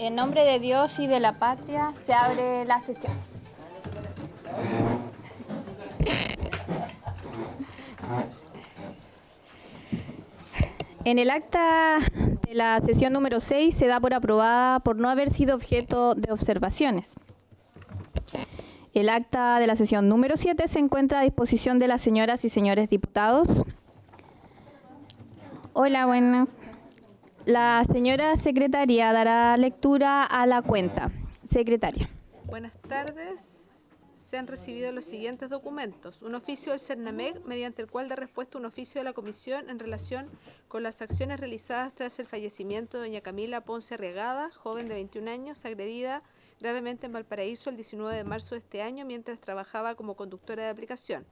En nombre de Dios y de la patria, se abre la sesión. En el acta de la sesión número 6 se da por aprobada por no haber sido objeto de observaciones. El acta de la sesión número 7 se encuentra a disposición de las señoras y señores diputados. Hola, buenas. La señora secretaria dará lectura a la cuenta. Secretaria. Buenas tardes. Se han recibido los siguientes documentos. Un oficio del CERNAMEC, mediante el cual da respuesta un oficio de la Comisión en relación con las acciones realizadas tras el fallecimiento de doña Camila Ponce Arriagada, joven de 21 años, agredida gravemente en Valparaíso el 19 de marzo de este año mientras trabajaba como conductora de aplicación.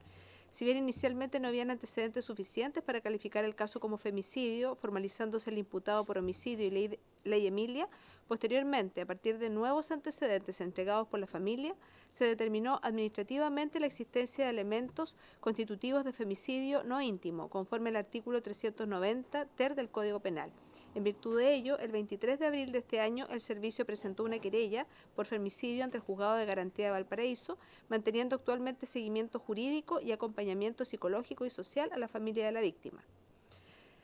Si bien inicialmente no habían antecedentes suficientes para calificar el caso como femicidio, formalizándose el imputado por homicidio y ley Emilia, posteriormente, a partir de nuevos antecedentes entregados por la familia, se determinó administrativamente la existencia de elementos constitutivos de femicidio no íntimo, conforme al artículo 390 ter del Código Penal. En virtud de ello, el 23 de abril de este año, el servicio presentó una querella por femicidio ante el Juzgado de Garantía de Valparaíso, manteniendo actualmente seguimiento jurídico y acompañamiento psicológico y social a la familia de la víctima.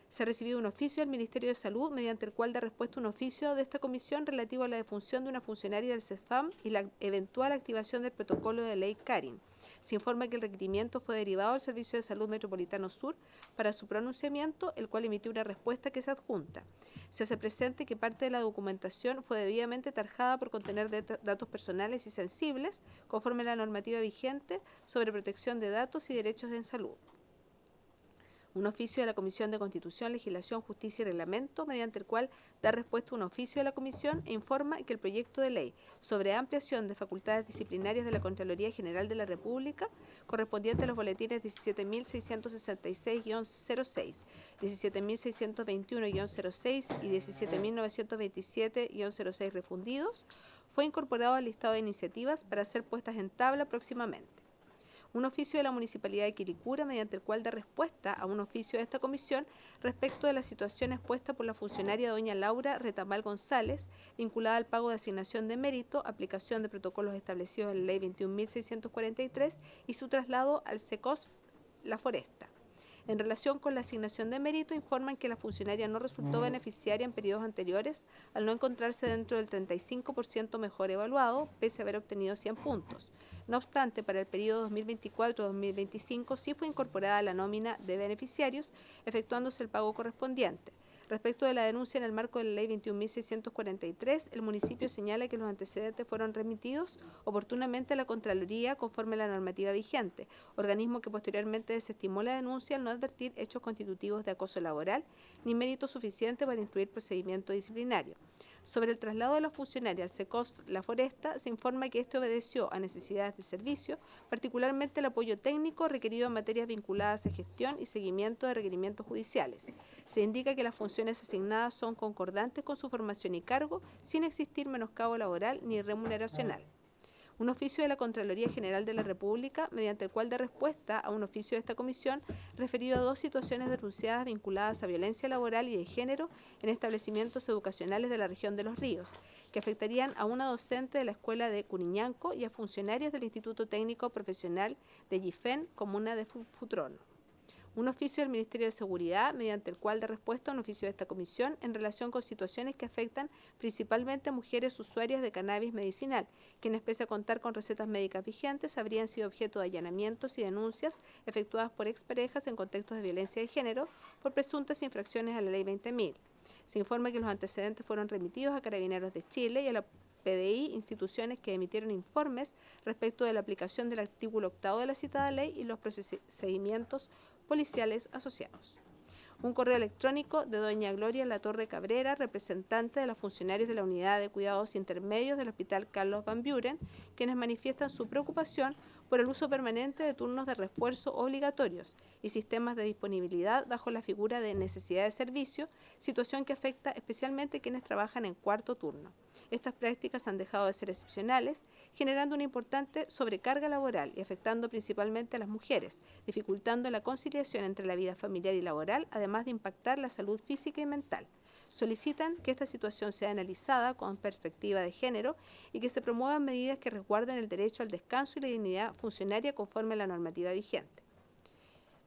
Se ha recibido un oficio del Ministerio de Salud, mediante el cual da respuesta un oficio de esta comisión relativo a la defunción de una funcionaria del CESFAM y la eventual activación del protocolo de ley Karin. Se informa que el requerimiento fue derivado al Servicio de Salud Metropolitano Sur para su pronunciamiento, el cual emitió una respuesta que se adjunta. Se hace presente que parte de la documentación fue debidamente tarjada por contener datos personales y sensibles, conforme a la normativa vigente sobre protección de datos y derechos en salud. Un oficio de la Comisión de Constitución, Legislación, Justicia y Reglamento, mediante el cual da respuesta un oficio de la Comisión e informa que el proyecto de ley sobre ampliación de facultades disciplinarias de la Contraloría General de la República, correspondiente a los boletines 17.666-06, 17.621-06 y 17.927-06 refundidos, fue incorporado al listado de iniciativas para ser puestas en tabla próximamente. Un oficio de la Municipalidad de Quilicura, mediante el cual da respuesta a un oficio de esta comisión respecto de la situación expuesta por la funcionaria doña Laura Retamal González, vinculada al pago de asignación de mérito, aplicación de protocolos establecidos en la Ley 21.643 y su traslado al SECOSF La Foresta. En relación con la asignación de mérito, informan que la funcionaria no resultó beneficiaria en periodos anteriores al no encontrarse dentro del 35% mejor evaluado, pese a haber obtenido 100 puntos. No obstante, para el periodo 2024-2025 sí fue incorporada la nómina de beneficiarios, efectuándose el pago correspondiente. Respecto de la denuncia en el marco de la Ley 21.643, el municipio señala que los antecedentes fueron remitidos oportunamente a la Contraloría conforme a la normativa vigente, organismo que posteriormente desestimó la denuncia al no advertir hechos constitutivos de acoso laboral ni mérito suficiente para instruir procedimiento disciplinario. Sobre el traslado de los funcionarios al SECOSF La Foresta, se informa que este obedeció a necesidades de servicio, particularmente el apoyo técnico requerido en materias vinculadas a gestión y seguimiento de requerimientos judiciales. Se indica que las funciones asignadas son concordantes con su formación y cargo, sin existir menoscabo laboral ni remuneracional. Un oficio de la Contraloría General de la República, mediante el cual da respuesta a un oficio de esta comisión referido a dos situaciones denunciadas vinculadas a violencia laboral y de género en establecimientos educacionales de la región de Los Ríos, que afectarían a una docente de la escuela de Curiñanco y a funcionarias del Instituto Técnico Profesional de Yifén, comuna de Futrono. Un oficio del Ministerio de Seguridad, mediante el cual da respuesta a un oficio de esta comisión en relación con situaciones que afectan principalmente a mujeres usuarias de cannabis medicinal, quienes pese a contar con recetas médicas vigentes, habrían sido objeto de allanamientos y denuncias efectuadas por exparejas en contextos de violencia de género por presuntas infracciones a la Ley 20.000. Se informa que los antecedentes fueron remitidos a Carabineros de Chile y a la PDI, instituciones que emitieron informes respecto de la aplicación del artículo 8 de la citada ley y los procedimientos policiales asociados. Un correo electrónico de doña Gloria Latorre Cabrera, representante de los funcionarios de la Unidad de Cuidados Intermedios del Hospital Carlos Van Buren, quienes manifiestan su preocupación por el uso permanente de turnos de refuerzo obligatorios y sistemas de disponibilidad bajo la figura de necesidad de servicio, situación que afecta especialmente a quienes trabajan en cuarto turno. Estas prácticas han dejado de ser excepcionales, generando una importante sobrecarga laboral y afectando principalmente a las mujeres, dificultando la conciliación entre la vida familiar y laboral, además de impactar la salud física y mental. solicitan que esta situación sea analizada con perspectiva de género y que se promuevan medidas que resguarden el derecho al descanso y la dignidad funcionaria conforme a la normativa vigente.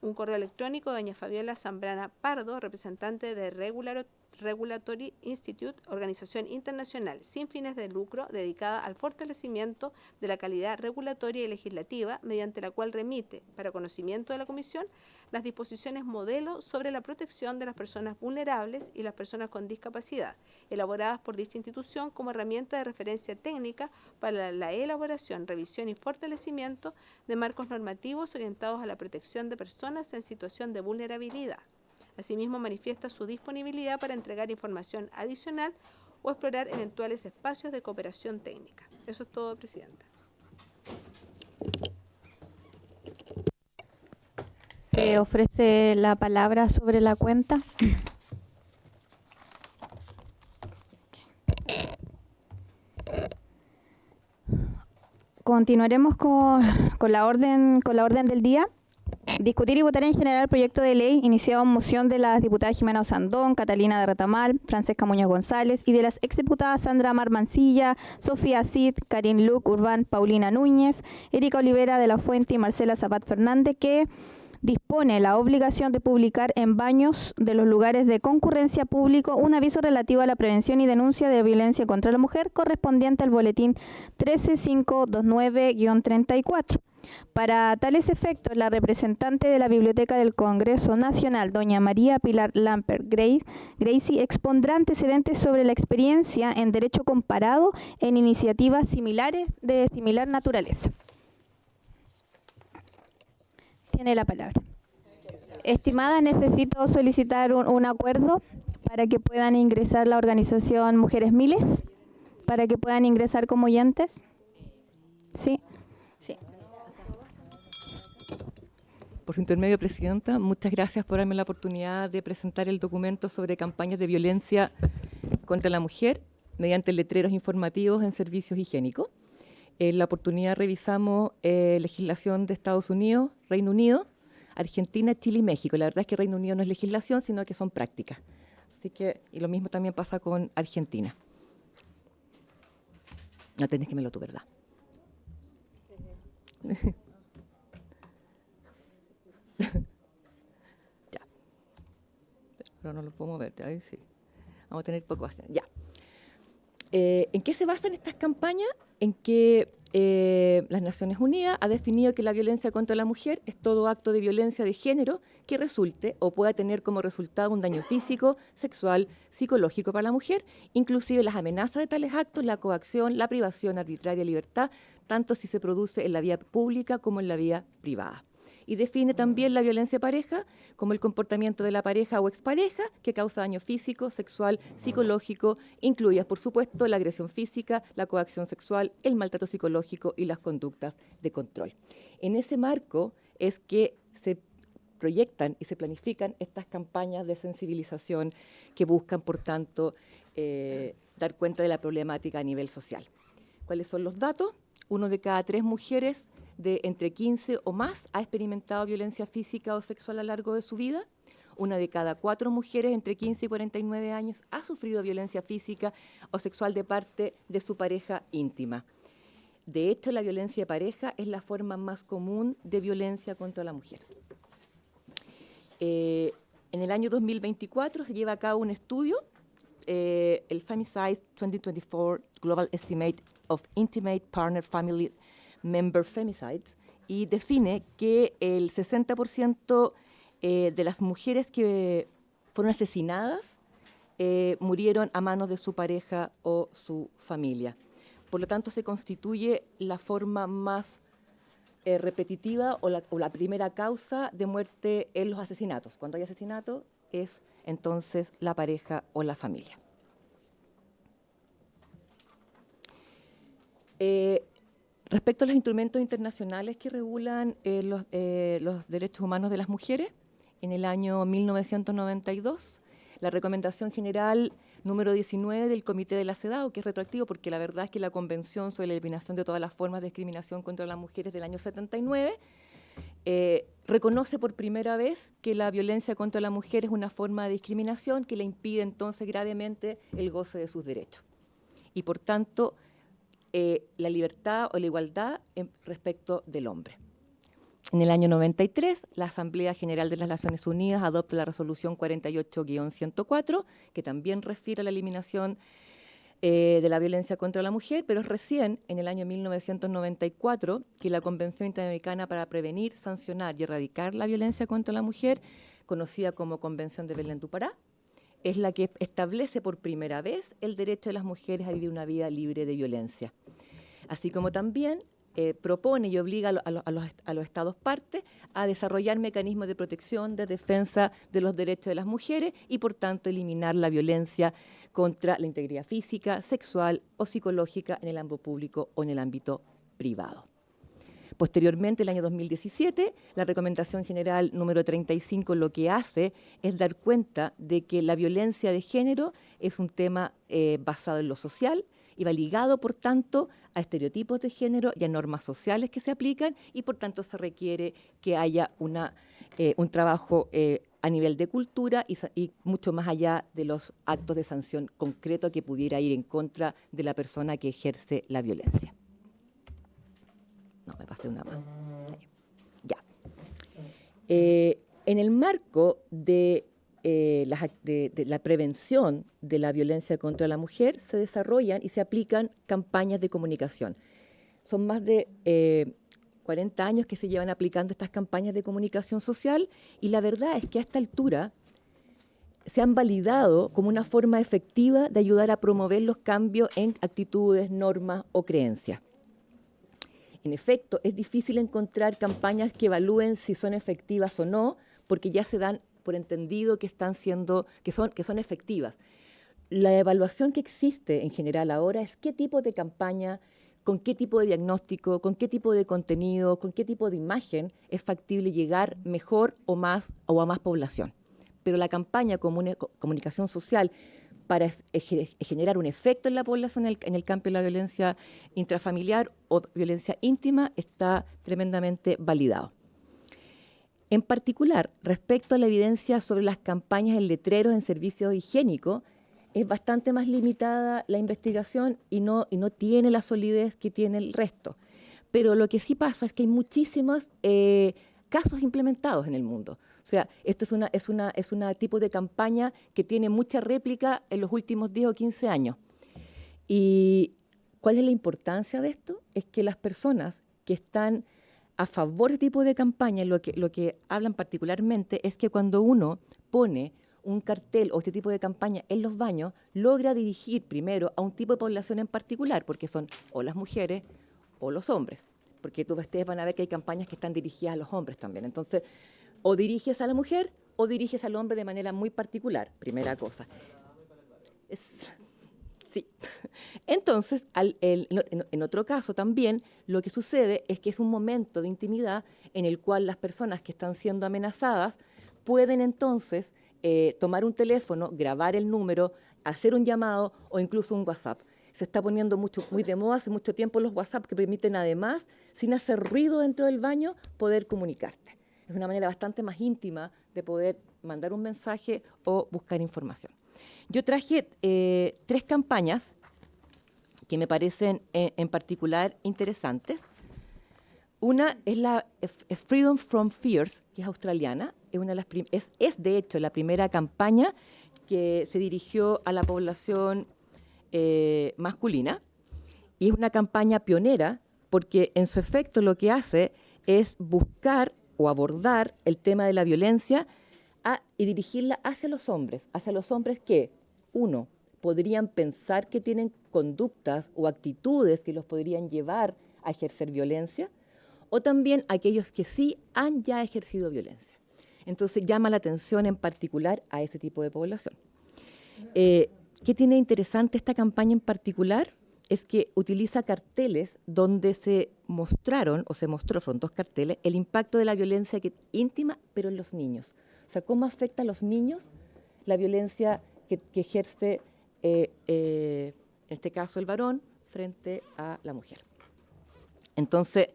Un correo electrónico de doña Fabiola Zambrana Pardo, representante de Regulatory Institute, organización internacional sin fines de lucro dedicada al fortalecimiento de la calidad regulatoria y legislativa, mediante la cual remite, para conocimiento de la Comisión, las disposiciones modelo sobre la protección de las personas vulnerables y las personas con discapacidad, elaboradas por dicha institución como herramienta de referencia técnica para la elaboración, revisión y fortalecimiento de marcos normativos orientados a la protección de personas en situación de vulnerabilidad. Asimismo, manifiesta su disponibilidad para entregar información adicional o explorar eventuales espacios de cooperación técnica. Eso es todo, Presidenta. Se ofrece la palabra sobre la cuenta. Continuaremos con la orden del día. Discutir y votar en general el proyecto de ley iniciado en moción de las diputadas Jimena Osandón, Catalina de Retamal, Francesca Muñoz González y de las exdiputadas Sandra Mar Mancilla, Sofía Cid, Karin Luc Urbán, Paulina Núñez, Erika Olivera de la Fuente y Marcela Zapat Fernández, que dispone la obligación de publicar en baños de los lugares de concurrencia público un aviso relativo a la prevención y denuncia de violencia contra la mujer correspondiente al boletín 13529-34. Para tales efectos, la representante de la Biblioteca del Congreso Nacional, doña María Pilar Lampert Gracie, expondrá antecedentes sobre la experiencia en derecho comparado en iniciativas similares de similar naturaleza. Tiene la palabra. Estimada, necesito solicitar un acuerdo para que puedan ingresar la organización Mujeres Miles, para que puedan ingresar como oyentes. ¿Sí? Sí. Por su intermedio, Presidenta, muchas gracias por darme la oportunidad de presentar el documento sobre campañas de violencia contra la mujer mediante letreros informativos en servicios higiénicos. En la oportunidad revisamos legislación de Estados Unidos, Reino Unido, Argentina, Chile y México. La verdad es que Reino Unido no es legislación, sino que son prácticas. Así que, y lo mismo también pasa con Argentina. No tenés que me lo tú, ¿verdad? Ya. Pero no lo puedo mover, ahí sí. Vamos a tener poco más. Ya. ¿En qué se basan estas campañas? En que las Naciones Unidas ha definido que la violencia contra la mujer es todo acto de violencia de género que resulte o pueda tener como resultado un daño físico, sexual, psicológico para la mujer, inclusive las amenazas de tales actos, la coacción, la privación arbitraria de libertad, tanto si se produce en la vía pública como en la vía privada. Y define también la violencia de pareja como el comportamiento de la pareja o expareja que causa daño físico, sexual, psicológico, incluidas, por supuesto, la agresión física, la coacción sexual, el maltrato psicológico y las conductas de control. En ese marco es que se proyectan y se planifican estas campañas de sensibilización que buscan, por tanto, dar cuenta de la problemática a nivel social. ¿Cuáles son los datos? 1 de cada 3 mujeres de entre 15 o más ha experimentado violencia física o sexual a lo largo de su vida. 1 de cada 4 mujeres entre 15 y 49 años ha sufrido violencia física o sexual de parte de su pareja íntima. De hecho, la violencia de pareja es la forma más común de violencia contra la mujer. En el año 2024 se lleva a cabo un estudio, el Femicide 2024 Global Estimate of Intimate Partner Family Member Femicides, y define que el 60% de las mujeres que fueron asesinadas murieron a manos de su pareja o su familia. Por lo tanto, se constituye la forma más repetitiva o la primera causa de muerte en los asesinatos. Cuando hay asesinato es entonces la pareja o la familia. Respecto a los instrumentos internacionales que regulan los derechos humanos de las mujeres, en el año 1992, la Recomendación General número 19 del Comité de la CEDAW, que es retroactivo porque la verdad es que la Convención sobre la Eliminación de todas las formas de discriminación contra las mujeres del año 79 reconoce por primera vez que la violencia contra la mujer es una forma de discriminación que le impide entonces gravemente el goce de sus derechos. Y por tanto, la libertad o la igualdad respecto del hombre. En el año 93, la Asamblea General de las Naciones Unidas adopta la resolución 48-104, que también refiere a la eliminación de la violencia contra la mujer, pero es recién, en el año 1994, que la Convención Interamericana para Prevenir, Sancionar y Erradicar la Violencia contra la Mujer, conocida como Convención de Belén du Pará, es la que establece por primera vez el derecho de las mujeres a vivir una vida libre de violencia. Así como también propone y obliga a los Estados partes a desarrollar mecanismos de protección, de defensa de los derechos de las mujeres y, por tanto, eliminar la violencia contra la integridad física, sexual o psicológica en el ámbito público o en el ámbito privado. Posteriormente, el año 2017, la Recomendación General número 35 lo que hace es dar cuenta de que la violencia de género es un tema basado en lo social y va ligado, por tanto, a estereotipos de género y a normas sociales que se aplican y, por tanto, se requiere que haya un trabajo a nivel de cultura y mucho más allá de los actos de sanción concreto que pudiera ir en contra de la persona que ejerce la violencia. No, me pasé una más. Ya. En el marco de la prevención de la violencia contra la mujer, se desarrollan y se aplican campañas de comunicación. Son más de 40 años que se llevan aplicando estas campañas de comunicación social y la verdad es que a esta altura se han validado como una forma efectiva de ayudar a promover los cambios en actitudes, normas o creencias. En efecto, es difícil encontrar campañas que evalúen si son efectivas o no, porque ya se dan por entendido que son efectivas. La evaluación que existe en general ahora es qué tipo de campaña, con qué tipo de diagnóstico, con qué tipo de contenido, con qué tipo de imagen es factible llegar mejor o a más población. Pero la campaña como una comunicación social para generar un efecto en la población en el campo de la violencia intrafamiliar o violencia íntima está tremendamente validado. En particular, respecto a la evidencia sobre las campañas en letreros en servicios higiénicos, es bastante más limitada la investigación y no tiene la solidez que tiene el resto. Pero lo que sí pasa es que hay muchísimos casos implementados en el mundo. O sea, esto es una tipo de campaña que tiene mucha réplica en los últimos 10 o 15 años. ¿Y cuál es la importancia de esto? Es que las personas que están a favor de este tipo de campaña, lo que hablan particularmente es que cuando uno pone un cartel o este tipo de campaña en los baños, logra dirigir primero a un tipo de población en particular, porque son o las mujeres o los hombres, porque ustedes van a ver que hay campañas que están dirigidas a los hombres también. Entonces, o diriges a la mujer o diriges al hombre de manera muy particular, primera cosa. Sí. Entonces, en otro caso también, lo que sucede es que es un momento de intimidad en el cual las personas que están siendo amenazadas pueden entonces tomar un teléfono, grabar el número, hacer un llamado o incluso un WhatsApp. Se está poniendo muy de moda hace mucho tiempo los WhatsApp que permiten además, sin hacer ruido dentro del baño, poder comunicarte. Es una manera bastante más íntima de poder mandar un mensaje o buscar información. Yo traje 3 campañas que me parecen en particular interesantes. Una es la Freedom from Fears, que es australiana. Es de hecho la primera campaña que se dirigió a la población masculina y es una campaña pionera porque en su efecto lo que hace es buscar o abordar el tema de la violencia y dirigirla hacia los hombres que, uno, podrían pensar que tienen conductas o actitudes que los podrían llevar a ejercer violencia, o también aquellos que sí han ya ejercido violencia. Entonces llama la atención en particular a ese tipo de población. ¿Qué tiene interesante esta campaña en particular? Es que utiliza carteles donde se mostró, fueron 2 carteles, el impacto de la violencia íntima, pero en los niños. O sea, cómo afecta a los niños la violencia que ejerce, en este caso, el varón frente a la mujer. Entonces,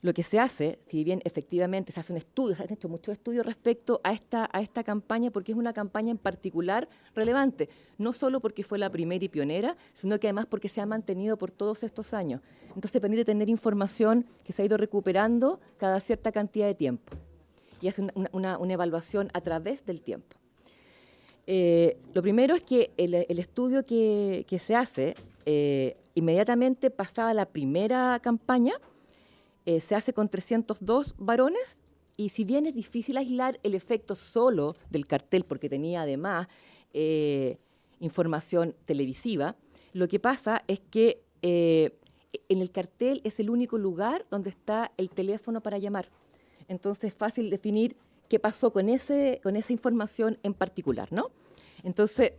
lo que se hace, si bien efectivamente se hace un estudio, se han hecho muchos estudios respecto a esta campaña, porque es una campaña en particular relevante, no solo porque fue la primera y pionera, sino que además porque se ha mantenido por todos estos años. Entonces permite tener información que se ha ido recuperando cada cierta cantidad de tiempo y hace una evaluación a través del tiempo. Lo primero es que el estudio que se hace, inmediatamente pasada la primera campaña, se hace con 302 varones, y si bien es difícil aislar el efecto solo del cartel, porque tenía además información televisiva, lo que pasa es que en el cartel es el único lugar donde está el teléfono para llamar. Entonces es fácil definir qué pasó con esa información en particular, ¿no? Entonces,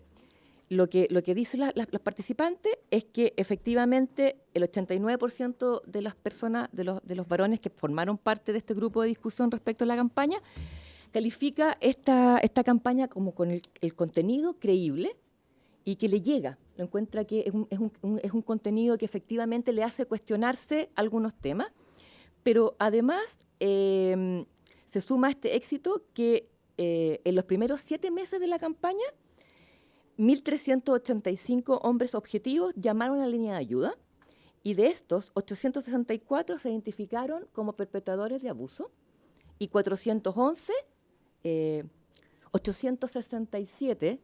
lo que dicen las participantes es que efectivamente el 89% de las personas, de los varones que formaron parte de este grupo de discusión respecto a la campaña, califica esta campaña como con el contenido creíble y que le llega. Lo encuentra que es un contenido que efectivamente le hace cuestionarse algunos temas, pero además se suma a este éxito que en los primeros 7 meses de la campaña, 1.385 hombres objetivos llamaron a la línea de ayuda, y de estos, 864 se identificaron como perpetradores de abuso y 867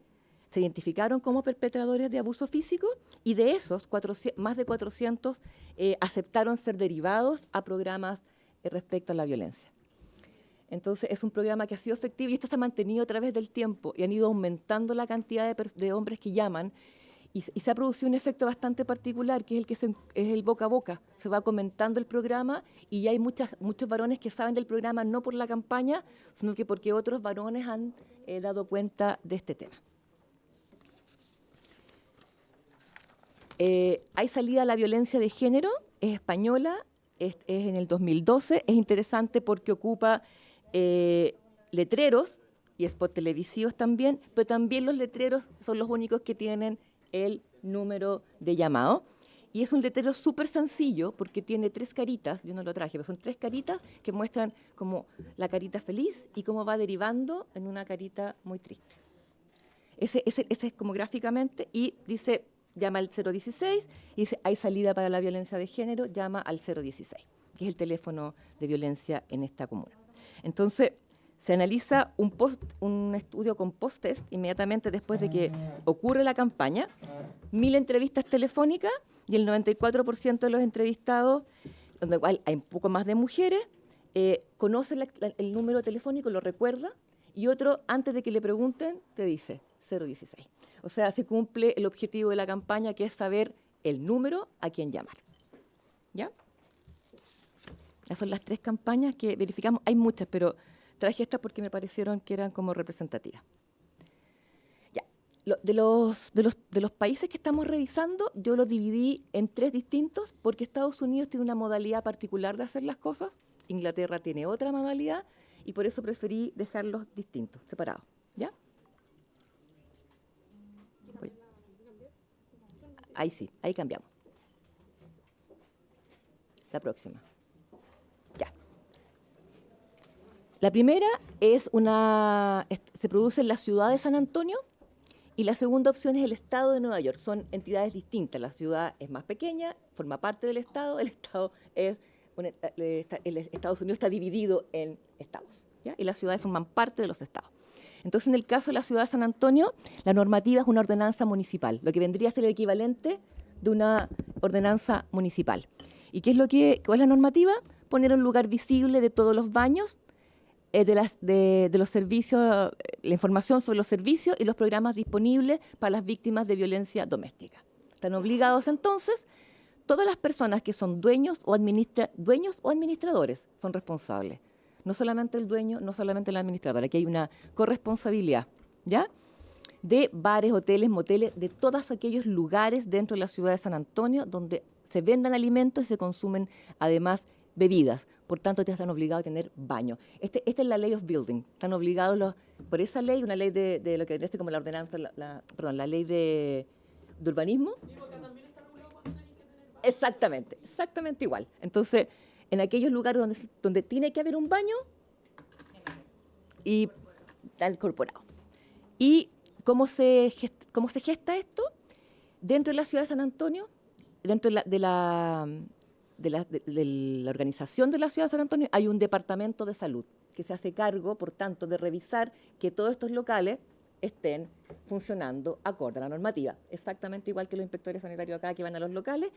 se identificaron como perpetradores de abuso físico, y de esos, más de 400 aceptaron ser derivados a programas respecto a la violencia. Entonces, es un programa que ha sido efectivo y esto se ha mantenido a través del tiempo y han ido aumentando la cantidad de hombres que llaman, y se ha producido un efecto bastante particular, que es el boca a boca. Se va comentando el programa y ya hay muchos varones que saben del programa no por la campaña, sino que porque otros varones han dado cuenta de este tema. Hay salida a la violencia de género, es española, es en el 2012, es interesante porque ocupa letreros y spots televisivos también, pero también los letreros son los únicos que tienen el número de llamado. Y es un letrero súper sencillo porque tiene 3 caritas, yo no lo traje, pero son 3 caritas que muestran como la carita feliz y cómo va derivando en una carita muy triste. Ese es como gráficamente, y dice, llama al 016, y dice, hay salida para la violencia de género, llama al 016, que es el teléfono de violencia en esta comuna. Entonces, se analiza un estudio con post-test inmediatamente después de que ocurre la campaña, 1.000 entrevistas telefónicas, y el 94% de los entrevistados, donde igual hay un poco más de mujeres, conoce el número telefónico, lo recuerda, y otro, antes de que le pregunten, te dice 016. O sea, se cumple el objetivo de la campaña, que es saber el número a quien llamar. ¿Ya? Esas son las 3 campañas que verificamos. Hay muchas, pero traje estas porque me parecieron que eran como representativas. Ya. De los países que estamos revisando, yo los dividí en 3 distintos, porque Estados Unidos tiene una modalidad particular de hacer las cosas, Inglaterra tiene otra modalidad, y por eso preferí dejarlos distintos, separados. ¿Ya? Ahí sí, ahí cambiamos. La próxima. Ya. La primera se produce en la ciudad de San Antonio, y la segunda opción es el estado de Nueva York. Son entidades distintas. La ciudad es más pequeña, forma parte del estado. El estado Estados Unidos está dividido en estados, ¿ya? Y las ciudades forman parte de los estados. Entonces, en el caso de la ciudad de San Antonio, la normativa es una ordenanza municipal, lo que vendría a ser el equivalente de una ordenanza municipal. ¿Y cuál es la normativa? Poner un lugar visible de todos los baños, de los servicios, la información sobre los servicios y los programas disponibles para las víctimas de violencia doméstica. Están obligados entonces, todas las personas que son dueños o administradores son responsables. No solamente el dueño, no solamente el administrador. Aquí hay una corresponsabilidad, ¿ya? De bares, hoteles, moteles, de todos aquellos lugares dentro de la ciudad de San Antonio donde se vendan alimentos y se consumen además bebidas. Por tanto, ya están obligados a tener baño. Esta es la ley of building. Están obligados por esa ley, una ley de lo que vendría como la ordenanza, la ley de urbanismo. Exactamente igual. Entonces, en aquellos lugares donde tiene que haber un baño y está incorporado. ¿Y cómo se gesta esto? Dentro de la ciudad de San Antonio, dentro de la organización de la ciudad de San Antonio, hay un departamento de salud que se hace cargo, por tanto, de revisar que todos estos locales estén funcionando acorde a la normativa, exactamente igual que los inspectores sanitarios acá que van a los locales.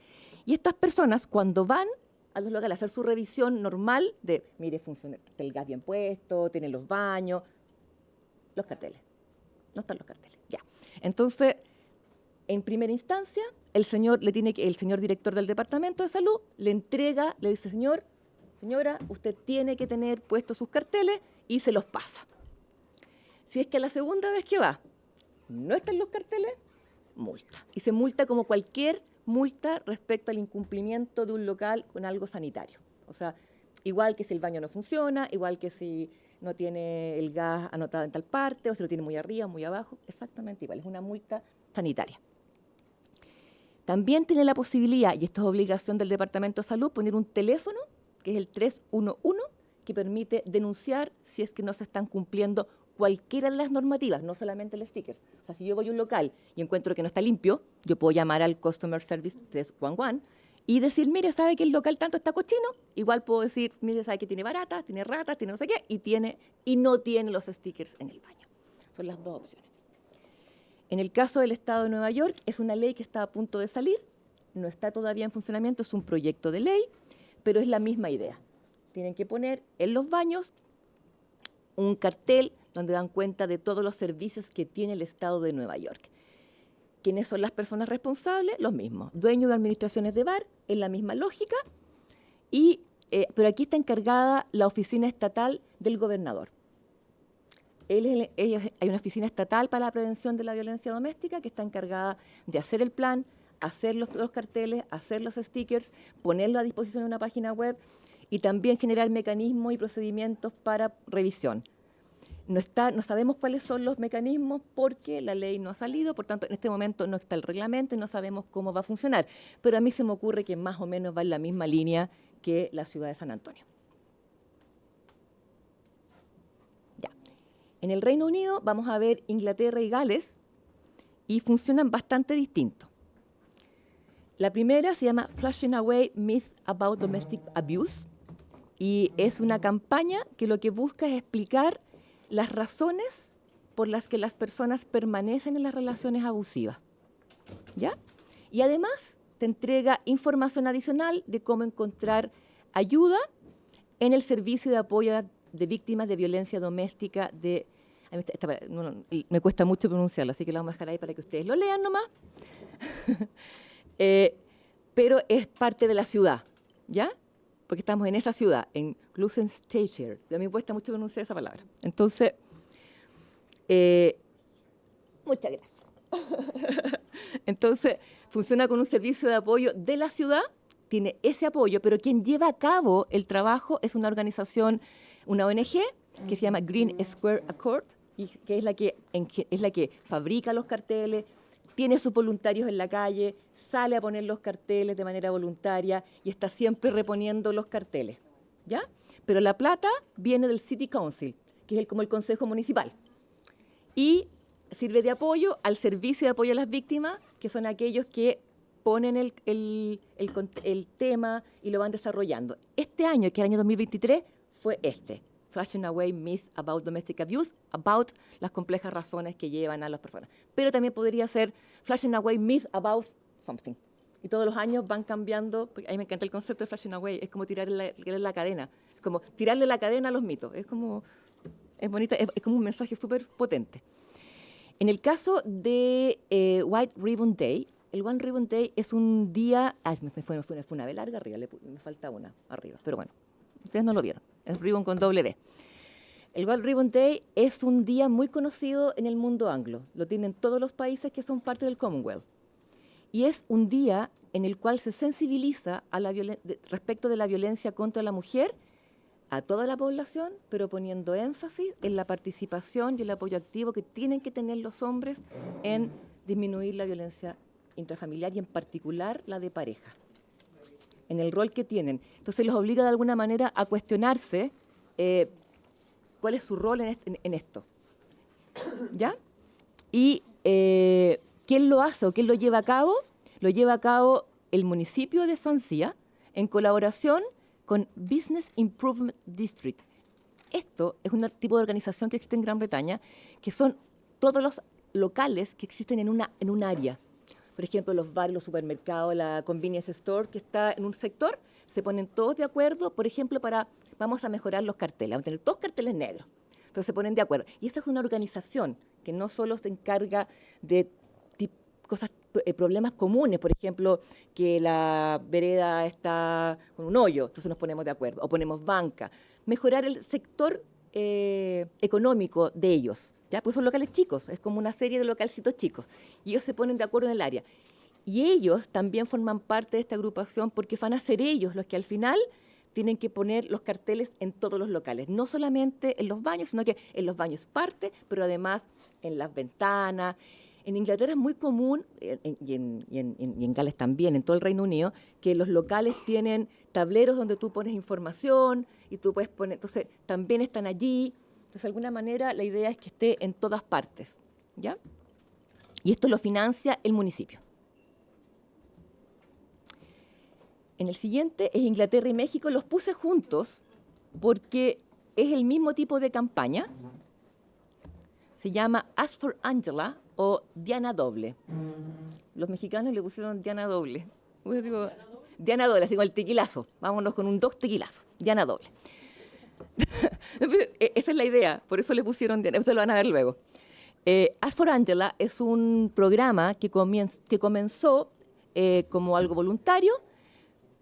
Y estas personas, cuando van a los locales a hacer su revisión normal de, mire, funciona, está el gas bien puesto, tienen los baños, los carteles. No están los carteles, ya. Entonces, en primera instancia, el señor director del departamento de salud le entrega, le dice, señora, usted tiene que tener puestos sus carteles y se los pasa. Si es que la segunda vez que va no están los carteles, multa. Y se multa como cualquier multa respecto al incumplimiento de un local con algo sanitario. O sea, igual que si el baño no funciona, igual que si no tiene el gas anotado en tal parte, o si lo tiene muy arriba, muy abajo, exactamente igual, es una multa sanitaria. También tiene la posibilidad, y esto es obligación del Departamento de Salud, poner un teléfono, que es el 311, que permite denunciar si es que no se están cumpliendo cualquiera de las normativas, no solamente el sticker. O sea, si yo voy a un local y encuentro que no está limpio, yo puedo llamar al Customer Service 311 y decir, mire, ¿sabe que el local tanto está cochino? Igual puedo decir, mire, ¿sabe que tiene baratas, tiene ratas, tiene no sé qué? Y no tiene los stickers en el baño. Son las dos opciones. En el caso del Estado de Nueva York, es una ley que está a punto de salir, no está todavía en funcionamiento, es un proyecto de ley, pero es la misma idea. Tienen que poner en los baños un cartel donde dan cuenta de todos los servicios que tiene el Estado de Nueva York. ¿Quiénes son las personas responsables? Los mismos. Dueños de administraciones de bar, es la misma lógica, pero aquí está encargada la oficina estatal del gobernador. Hay una oficina estatal para la prevención de la violencia doméstica que está encargada de hacer el plan, hacer los carteles, hacer los stickers, ponerlo a disposición en una página web y también generar mecanismos y procedimientos para revisión. No sabemos cuáles son los mecanismos porque la ley no ha salido, por tanto, en este momento no está el reglamento y no sabemos cómo va a funcionar. Pero a mí se me ocurre que más o menos va en la misma línea que la ciudad de San Antonio. Ya. En el Reino Unido vamos a ver Inglaterra y Gales y funcionan bastante distintos. La primera se llama Flushing Away Myths About Domestic Abuse y es una campaña que lo que busca es explicar las razones por las que las personas permanecen en las relaciones abusivas, ¿ya? Y además te entrega información adicional de cómo encontrar ayuda en el servicio de apoyo de víctimas de violencia doméstica me cuesta mucho pronunciarlo, así que lo vamos a dejar ahí para que ustedes lo lean nomás. Pero es parte de la ciudad, ¿ya? Porque estamos en esa ciudad, en Gloucestershire. A mí me cuesta mucho pronunciar esa palabra. Entonces, muchas gracias. Entonces, funciona con un servicio de apoyo de la ciudad, tiene ese apoyo, pero quien lleva a cabo el trabajo es una organización, una ONG, que se llama Green Square Accord, y que es la que fabrica los carteles, tiene sus voluntarios en la calle, sale a poner los carteles de manera voluntaria y está siempre reponiendo los carteles, ¿ya? Pero la plata viene del City Council, que es como el Consejo Municipal, y sirve de apoyo al servicio de apoyo a las víctimas, que son aquellos que ponen el tema y lo van desarrollando. Este año, que es el año 2023, fue Flushing Away Myths About Domestic Abuse, about las complejas razones que llevan a las personas. Pero también podría ser Flushing Away Myths About something. Y todos los años van cambiando, porque a mí me encanta el concepto de Flushing Away, es como tirarle la cadena, es como tirarle la cadena a los mitos, es bonita, es como un mensaje súper potente. En el caso de White Ribbon Day, el White Ribbon Day es un día, fue una B larga arriba, me falta una arriba, pero bueno, ustedes no lo vieron, es ribbon con W. El White Ribbon Day es un día muy conocido en el mundo anglo, lo tienen todos los países que son parte del Commonwealth. Y es un día en el cual se sensibiliza respecto de la violencia contra la mujer a toda la población, pero poniendo énfasis en la participación y el apoyo activo que tienen que tener los hombres en disminuir la violencia intrafamiliar y en particular la de pareja. en el rol que tienen. Entonces los obliga de alguna manera a cuestionarse cuál es su rol en esto. ¿Ya? Y ¿quién lo hace o quién lo lleva a cabo? Lo lleva a cabo el municipio de Swansea en colaboración con Business Improvement District. Esto es un tipo de organización que existe en Gran Bretaña, que son todos los locales que existen en un área. Por ejemplo, los bares, los supermercados, la convenience store que está en un sector, se ponen todos de acuerdo, por ejemplo, vamos a mejorar los carteles, vamos a tener todos carteles negros. Entonces se ponen de acuerdo. Y esa es una organización que no solo se encarga de problemas comunes, por ejemplo, que la vereda está con un hoyo, entonces nos ponemos de acuerdo, o ponemos banca. Mejorar el sector económico de ellos, ¿ya? Pues son locales chicos, es como una serie de localcitos chicos, y ellos se ponen de acuerdo en el área. Y ellos también forman parte de esta agrupación porque van a ser ellos los que al final tienen que poner los carteles en todos los locales, no solamente en los baños, sino que en los baños parte, pero además en las ventanas. En Inglaterra es muy común, y en Gales también, en todo el Reino Unido, que los locales tienen tableros donde tú pones información y tú puedes poner, entonces también están allí. Entonces, de alguna manera, la idea es que esté en todas partes, ¿ya? Y esto lo financia el municipio. En el siguiente es Inglaterra y México. Los puse juntos porque es el mismo tipo de campaña. Se llama Ask for Angela o Diana Doble. Los mexicanos le pusieron Diana Doble. Diana Doble, así como el tequilazo. Vámonos con un 2 tequilazos. Diana Doble. Esa es la idea, por eso le pusieron Diana. Ustedes lo van a ver luego. Ask for Angela es un programa que comenzó como algo voluntario,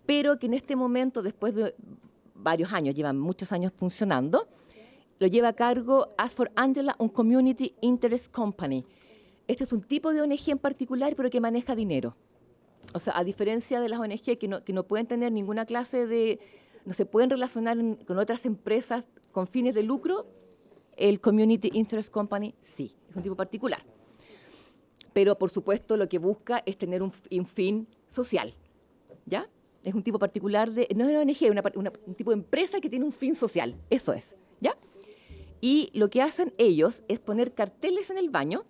pero que en este momento, después de varios años, llevan muchos años funcionando, lo lleva a cargo Ask for Angela, un Community Interest Company. Este es un tipo de ONG en particular, pero que maneja dinero. O sea, a diferencia de las ONG que no pueden tener ninguna clase de... no se pueden relacionar con otras empresas con fines de lucro, el Community Interest Company sí, es un tipo particular. Pero, por supuesto, lo que busca es tener un fin social, ¿ya? Es un tipo particular de... no es una ONG, un tipo de empresa que tiene un fin social, eso es, ¿ya? Y lo que hacen ellos es poner carteles en el baño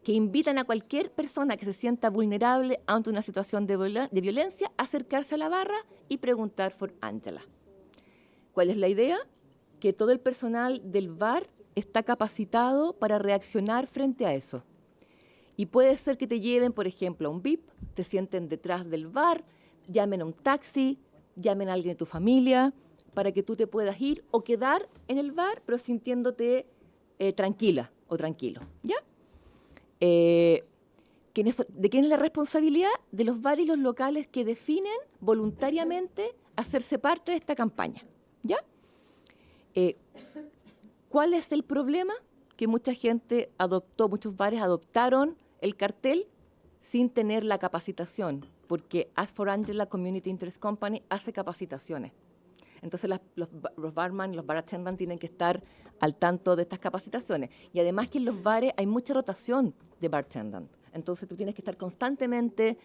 que invitan a cualquier persona que se sienta vulnerable ante una situación de violencia a acercarse a la barra y preguntar por Angela. ¿Cuál es la idea? Que todo el personal del bar está capacitado para reaccionar frente a eso. Y puede ser que te lleven, por ejemplo, a un VIP, te sienten detrás del bar, llamen a un taxi, llamen a alguien de tu familia, para que tú te puedas ir o quedar en el bar, pero sintiéndote tranquila o tranquilo, ¿ya? ¿De quién es la responsabilidad? De los bares y los locales que definen voluntariamente hacerse parte de esta campaña, ¿ya? ¿Cuál es el problema? Que mucha gente muchos bares adoptaron el cartel sin tener la capacitación, porque Ask for Angela Community Interest Company hace capacitaciones. Entonces los barman y los bar attendants tienen que estar al tanto de estas capacitaciones. Y además que en los bares hay mucha rotación de bartendant. Entonces tú tienes que estar constantemente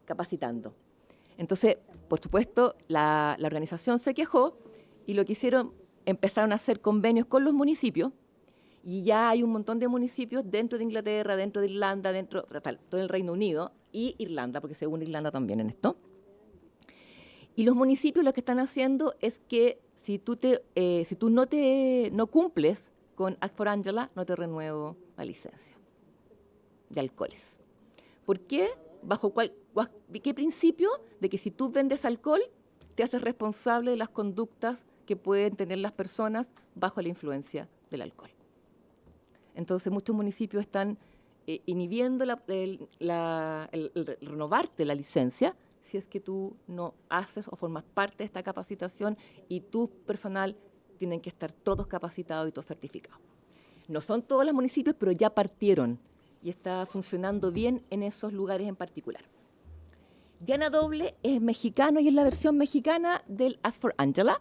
capacitando. Entonces, por supuesto, la organización se quejó y lo que hicieron, empezaron a hacer convenios con los municipios. Y ya hay un montón de municipios dentro de Inglaterra, dentro de Irlanda, dentro de todo el Reino Unido y Irlanda, porque se une Irlanda también en esto. Y los municipios lo que están haciendo es que si tú no cumples con Ask for Angela, no te renuevo la licencia de alcoholes. ¿Por qué? ¿Bajo qué principio? De que si tú vendes alcohol, te haces responsable de las conductas que pueden tener las personas bajo la influencia del alcohol. Entonces, muchos municipios están inhibiendo el renovarte la licencia si es que tú no haces o formas parte de esta capacitación y tu personal tienen que estar todos capacitados y todos certificados. No son todos los municipios, pero ya partieron y está funcionando bien en esos lugares en particular. Diana Doble es mexicano y es la versión mexicana del Ask for Angela.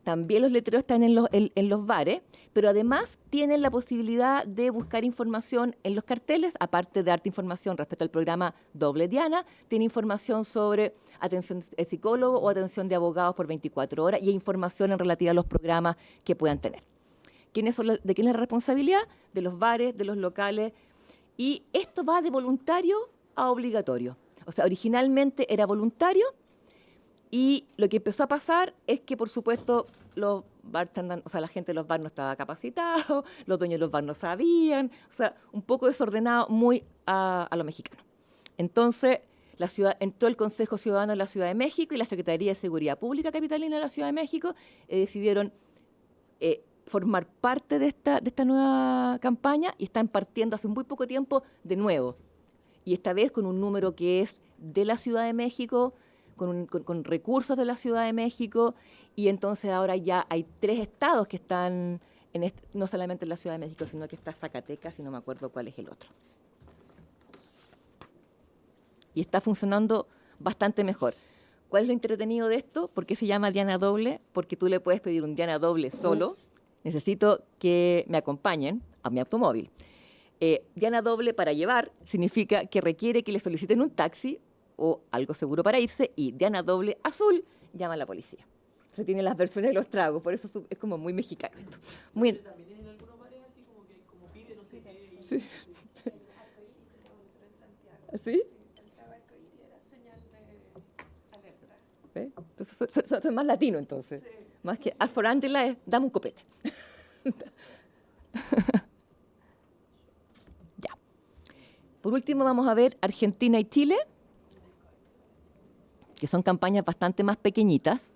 también los letreros están en los bares, pero además tienen la posibilidad de buscar información en los carteles, aparte de darte información respecto al programa Doble Diana, tiene información sobre atención de psicólogo o atención de abogados por 24 horas y información en relativa a los programas que puedan tener. ¿De quién es la responsabilidad? De los bares, de los locales, y esto va de voluntario a obligatorio. O sea, originalmente era voluntario, y lo que empezó a pasar es que, por supuesto, los bartenders, o sea, la gente de los bares no estaba capacitada, los dueños de los bares no sabían, o sea, un poco desordenado, muy a lo mexicano. Entonces, entró el Consejo Ciudadano de la Ciudad de México y la Secretaría de Seguridad Pública capitalina de la Ciudad de México decidieron formar parte de esta nueva campaña y están partiendo hace muy poco tiempo de nuevo. Y esta vez con un número que es de la Ciudad de México, con recursos de la Ciudad de México, y entonces ahora ya hay 3 estados que están, no solamente en la Ciudad de México, sino que está Zacatecas, y no me acuerdo cuál es el otro. Y está funcionando bastante mejor. ¿Cuál es lo entretenido de esto? ¿Por qué se llama Diana Doble? Porque tú le puedes pedir un Diana Doble solo. Necesito que me acompañen a mi automóvil. Diana Doble para llevar significa que requiere que le soliciten un taxi o algo seguro para irse, y Diana Doble azul llama a la policía. Se tienen las versiones de los tragos, por eso es como muy mexicano esto. Muy... También en algunos bares así como que como pide no sé qué. Sí. El arcoíris tenemos nosotros en Santiago. ¿Sí? El arcoíris era señal de alerta. ¿Ve? Entonces soy más latino, entonces. Sí. Más que as for Angela es dame un copete. Ya. Por último vamos a ver Argentina y Chile, que son campañas bastante más pequeñitas,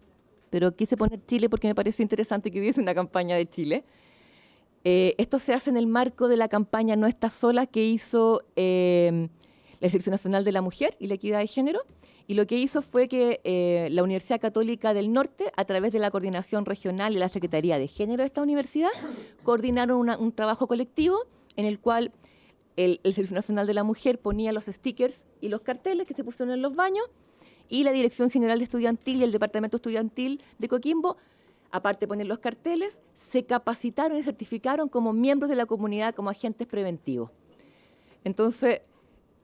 pero quise poner Chile porque me pareció interesante que hubiese una campaña de Chile. Esto se hace en el marco de la campaña No Estás Sola que hizo la Dirección Nacional de la Mujer y la Equidad de Género, y lo que hizo fue que la Universidad Católica del Norte, a través de la Coordinación Regional y la Secretaría de Género de esta universidad, coordinaron un trabajo colectivo en el cual el Servicio Nacional de la Mujer ponía los stickers y los carteles que se pusieron en los baños, y la Dirección General de Estudiantil y el Departamento Estudiantil de Coquimbo, aparte de poner los carteles, se capacitaron y certificaron como miembros de la comunidad, como agentes preventivos. Entonces,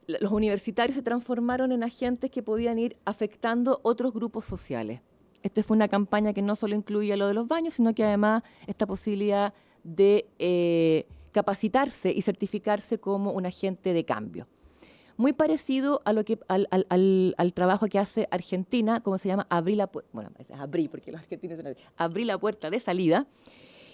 los universitarios se transformaron en agentes que podían ir afectando otros grupos sociales. Esta fue una campaña que no solo incluía lo de los baños, sino que además esta posibilidad de capacitarse y certificarse como un agente de cambio. Muy parecido a al trabajo que hace Argentina, como se llama Abrí la Puerta, bueno, es Abrí, porque los argentinos son Abrí la Puerta de Salida.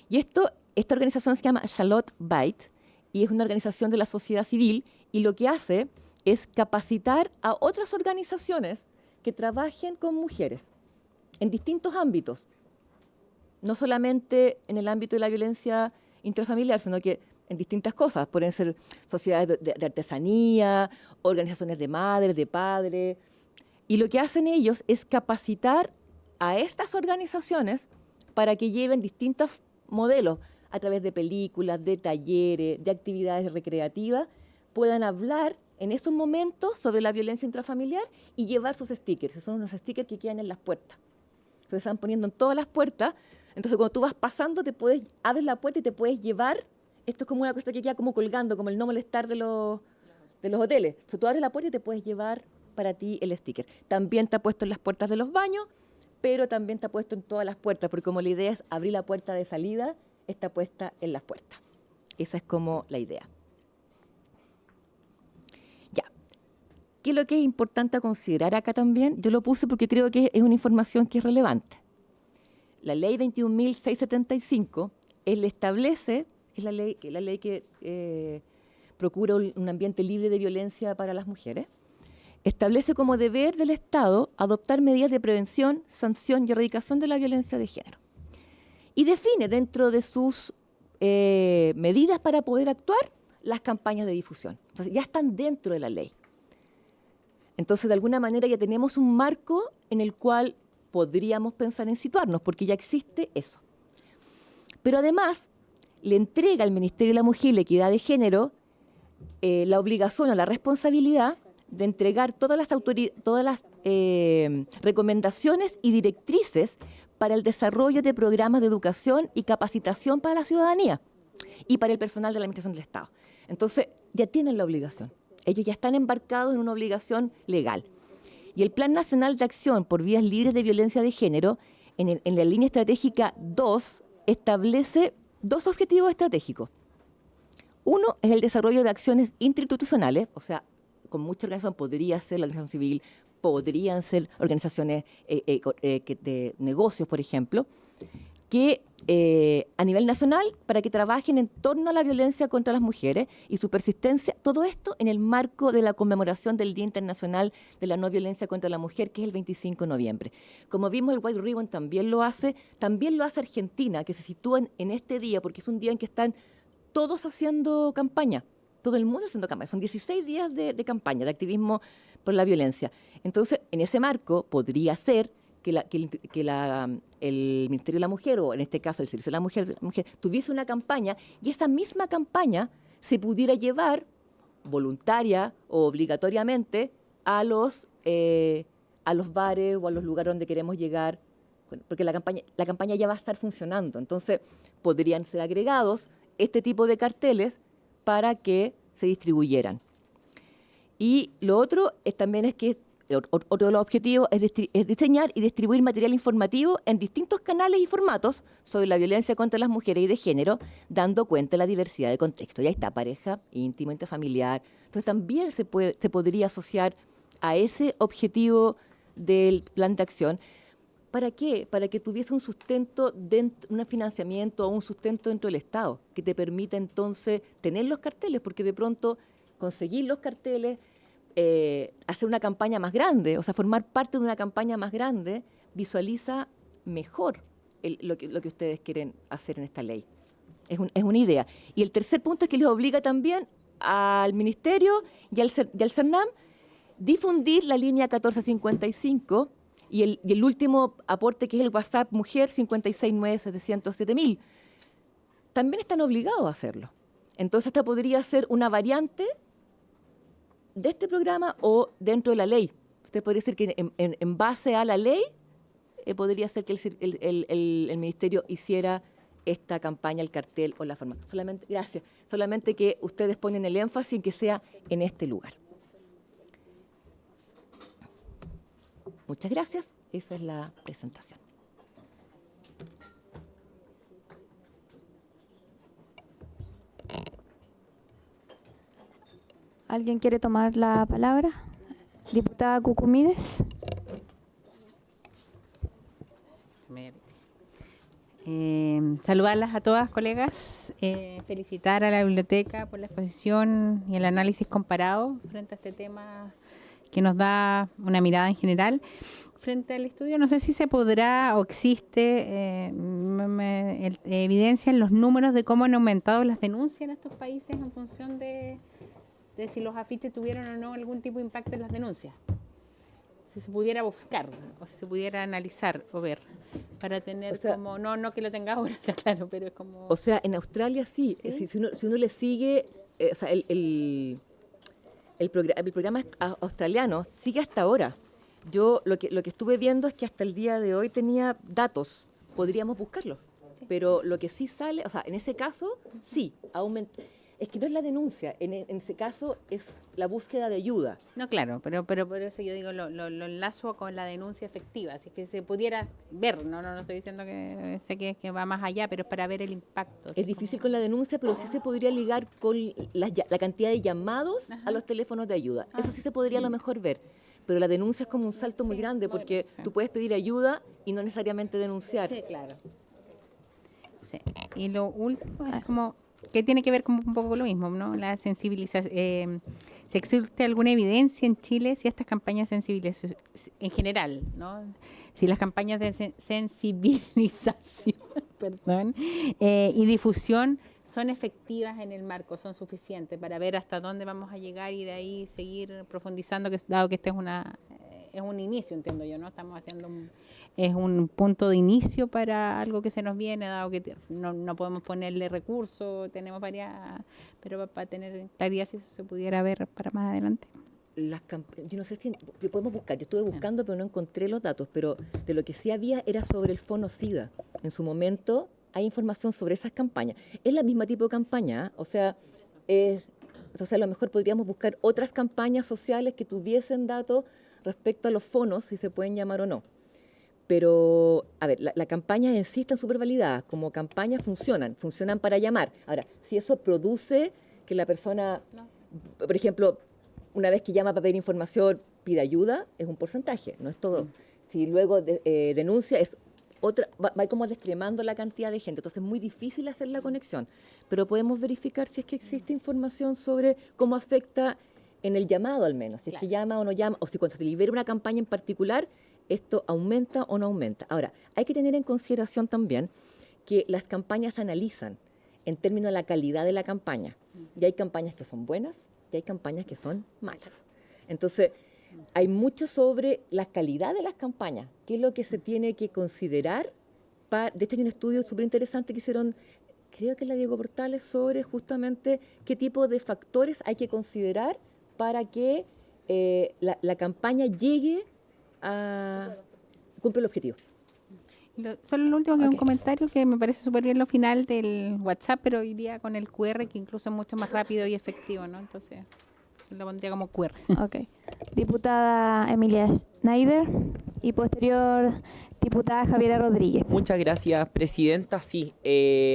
Y esta organización se llama Charlotte Bite, y es una organización de la sociedad civil, y lo que hace es capacitar a otras organizaciones que trabajen con mujeres en distintos ámbitos, no solamente en el ámbito de la violencia intrafamiliar, sino que en distintas cosas. Pueden ser sociedades de artesanía, organizaciones de madres, de padres. Y lo que hacen ellos es capacitar a estas organizaciones para que lleven distintos modelos a través de películas, de talleres, de actividades recreativas, puedan hablar en esos momentos sobre la violencia intrafamiliar y llevar sus stickers, que son unos stickers que quedan en las puertas. Entonces se van poniendo en todas las puertas. Entonces cuando tú vas pasando, abres la puerta y te puedes llevar. Esto es como una cosa que queda como colgando, como el no molestar de los hoteles. Entonces, tú abres la puerta y te puedes llevar para ti el sticker. También está puesto en las puertas de los baños, pero también está puesto en todas las puertas, porque como la idea es abrir la puerta de salida, está puesta en las puertas. Esa es como la idea. Ya. ¿Qué es lo que es importante a considerar acá también? Yo lo puse porque creo que es una información que es relevante. La ley 21.675 establece, es la ley que procura un ambiente libre de violencia para las mujeres, establece como deber del Estado adoptar medidas de prevención, sanción y erradicación de la violencia de género. Y define dentro de sus medidas para poder actuar las campañas de difusión. Entonces ya están dentro de la ley. Entonces de alguna manera ya tenemos un marco en el cual podríamos pensar en situarnos, porque ya existe eso. Pero además le entrega al Ministerio de la Mujer y la Equidad de Género la obligación o la responsabilidad de entregar todas las recomendaciones y directrices para el desarrollo de programas de educación y capacitación para la ciudadanía y para el personal de la Administración del Estado. Entonces, ya tienen la obligación. Ellos ya están embarcados en una obligación legal. Y el Plan Nacional de Acción por Vías Libres de Violencia de Género, en la línea estratégica 2, establece 2 objetivos estratégicos. Uno es el desarrollo de acciones interinstitucionales, o sea, con mucha organización podría ser la organización civil, podrían ser organizaciones de negocios, por ejemplo, que a nivel nacional, para que trabajen en torno a la violencia contra las mujeres y su persistencia, todo esto en el marco de la conmemoración del Día Internacional de la No Violencia contra la Mujer, que es el 25 de noviembre. Como vimos, el White Ribbon también lo hace Argentina, que se sitúa en este día, porque es un día en que están todos haciendo campaña, todo el mundo haciendo campaña. Son 16 días de campaña, de activismo por la violencia. Entonces, en ese marco, podría ser que el Ministerio de la Mujer, o en este caso el Servicio de la Mujer, tuviese una campaña y esa misma campaña se pudiera llevar voluntaria o obligatoriamente a los bares o a los lugares donde queremos llegar, porque la campaña ya va a estar funcionando. Entonces, podrían ser agregados este tipo de carteles para que se distribuyeran. Y lo otro también es que otro de los objetivos es diseñar y distribuir material informativo en distintos canales y formatos sobre la violencia contra las mujeres y de género, dando cuenta de la diversidad de contextos. Y ahí está pareja, íntimo, intrafamiliar. Entonces también se podría asociar a ese objetivo del plan de acción. ¿Para qué? Para que tuviese un sustento, un financiamiento o un sustento dentro del Estado, que te permita entonces tener los carteles, porque de pronto conseguir los carteles, hacer una campaña más grande, o sea, formar parte de una campaña más grande, visualiza mejor lo que ustedes quieren hacer en esta ley. Es una idea. Y el tercer punto es que les obliga también al Ministerio y al CERNAM difundir la línea 1455 y el último aporte, que es el WhatsApp Mujer 569-707.000. También están obligados a hacerlo. Entonces, esta podría ser una variante de este programa o dentro de la ley. Usted podría decir que en base a la ley podría ser que el Ministerio hiciera esta campaña, el cartel o la forma. Solamente que ustedes ponen el énfasis en que sea en este lugar. Muchas gracias. Esa es la presentación. ¿Alguien quiere tomar la palabra? Diputada Cucumides. Saludarlas a todas, colegas, felicitar a la biblioteca por la exposición y el análisis comparado frente a este tema que nos da una mirada en general. Frente al estudio, no sé si se podrá o existe evidencia en los números de cómo han aumentado las denuncias en estos países en función de si los afiches tuvieron o no algún tipo de impacto en las denuncias. Si se pudiera buscar o si se pudiera analizar o ver para tener, o sea, como, no que lo tenga ahora, está claro, pero es como... O sea, en Australia sí. ¿Sí? Si uno le sigue, o sea, el programa australiano sigue hasta ahora. Yo lo que estuve viendo es que hasta el día de hoy tenía datos, podríamos buscarlos, sí. Pero lo que sí sale, o sea, en ese caso, sí, aumenta. Es que no es la denuncia, en ese caso es la búsqueda de ayuda. No, claro, pero por eso yo digo, lo enlazo con la denuncia efectiva, así que se pudiera ver, no estoy diciendo que sé que va más allá, pero es para ver el impacto. Es difícil con la denuncia, pero sí se podría ligar con la cantidad de llamados, ajá, a los teléfonos de ayuda. Eso sí se podría a lo mejor ver, pero la denuncia es como un salto muy grande, porque tú puedes pedir ayuda y no necesariamente denunciar. Sí, claro. Sí. Y lo último es como... que tiene que ver como un poco con lo mismo, ¿no? La sensibilización. Si existe alguna evidencia en Chile, si estas campañas sensibilización, en general, ¿no? Si las campañas de sensibilización, perdón, y difusión son efectivas en el marco, son suficientes para ver hasta dónde vamos a llegar y de ahí seguir profundizando, dado que este es un inicio, entiendo yo, ¿no? Estamos haciendo es un punto de inicio para algo que se nos viene, dado que no podemos ponerle recursos, tenemos varias, pero para tener claridad si se pudiera ver para más adelante. yo no sé si podemos buscar, yo estuve buscando pero no encontré los datos, pero de lo que sí había era sobre el Fono-Sida. En su momento hay información sobre esas campañas. Es la misma tipo de campaña, o sea, entonces a lo mejor podríamos buscar otras campañas sociales que tuviesen datos respecto a los fonos, si se pueden llamar o no. Pero, a ver, la campaña en sí están súper validadas, como campañas funcionan para llamar. Ahora, si eso produce que la persona, por ejemplo, una vez que llama para pedir información, pide ayuda, es un porcentaje, no es todo. Si luego denuncia, es otra, va como descremando la cantidad de gente, entonces es muy difícil hacer la conexión. Pero podemos verificar si es que existe información sobre cómo afecta en el llamado al menos, si es que llama o no llama, o si cuando se libera una campaña en particular, esto aumenta o no aumenta. Ahora, hay que tener en consideración también que las campañas se analizan en términos de la calidad de la campaña. Y hay campañas que son buenas y hay campañas que son malas. Entonces, hay mucho sobre la calidad de las campañas, qué es lo que se tiene que considerar. De hecho, hay un estudio súper interesante que hicieron, creo que es la Diego Portales, sobre justamente qué tipo de factores hay que considerar para que la campaña llegue a cumplir el objetivo. Solo lo último, que es un Ok. comentario que me parece súper bien lo final del WhatsApp, pero hoy día con el QR, que incluso es mucho más rápido y efectivo, ¿no? Entonces, lo pondría como QR. Ok. Diputada Emilia Schneider y posterior diputada Javiera Rodríguez. Muchas gracias, presidenta. Sí,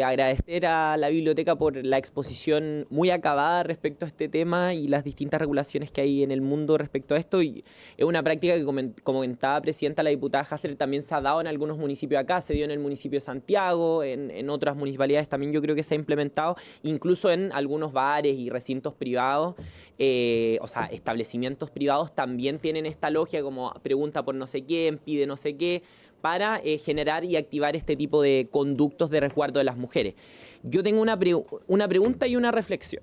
agradecer a la biblioteca por la exposición muy acabada respecto a este tema y las distintas regulaciones que hay en el mundo respecto a esto. Y es una práctica que, como comentaba presidenta, la diputada Hasler, también se ha dado en algunos municipios acá, se dio en el municipio de Santiago, en otras municipalidades también yo creo que se ha implementado, incluso en algunos bares y recintos privados, o sea, establecimientos privados también tienen esta logia como pregunta por no sé quién, pide no sé qué, para generar y activar este tipo de conductos de resguardo de las mujeres. Yo tengo una pregunta y una reflexión.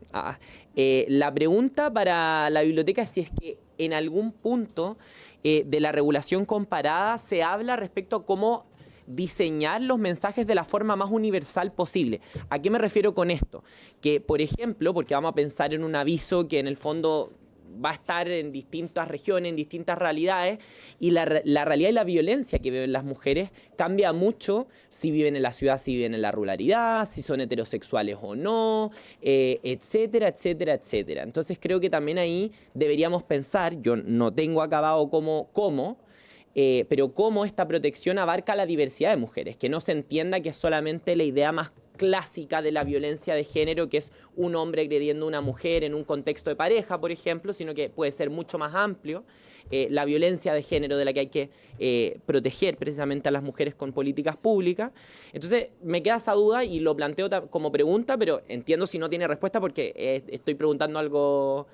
La pregunta para la biblioteca es si es que en algún punto de la regulación comparada se habla respecto a cómo diseñar los mensajes de la forma más universal posible. ¿A qué me refiero con esto? Que, por ejemplo, porque vamos a pensar en un aviso que en el fondo va a estar en distintas regiones, en distintas realidades, y la realidad y la violencia que viven las mujeres cambia mucho si viven en la ciudad, si viven en la ruralidad, si son heterosexuales o no, etcétera, etcétera, etcétera. Entonces creo que también ahí deberíamos pensar, yo no tengo acabado pero cómo esta protección abarca la diversidad de mujeres, que no se entienda que es solamente la idea más clásica de la violencia de género, que es un hombre agrediendo a una mujer en un contexto de pareja, por ejemplo, sino que puede ser mucho más amplio la violencia de género de la que hay que proteger precisamente a las mujeres con políticas públicas. Entonces, me queda esa duda y lo planteo como pregunta, pero entiendo si no tiene respuesta porque estoy preguntando algo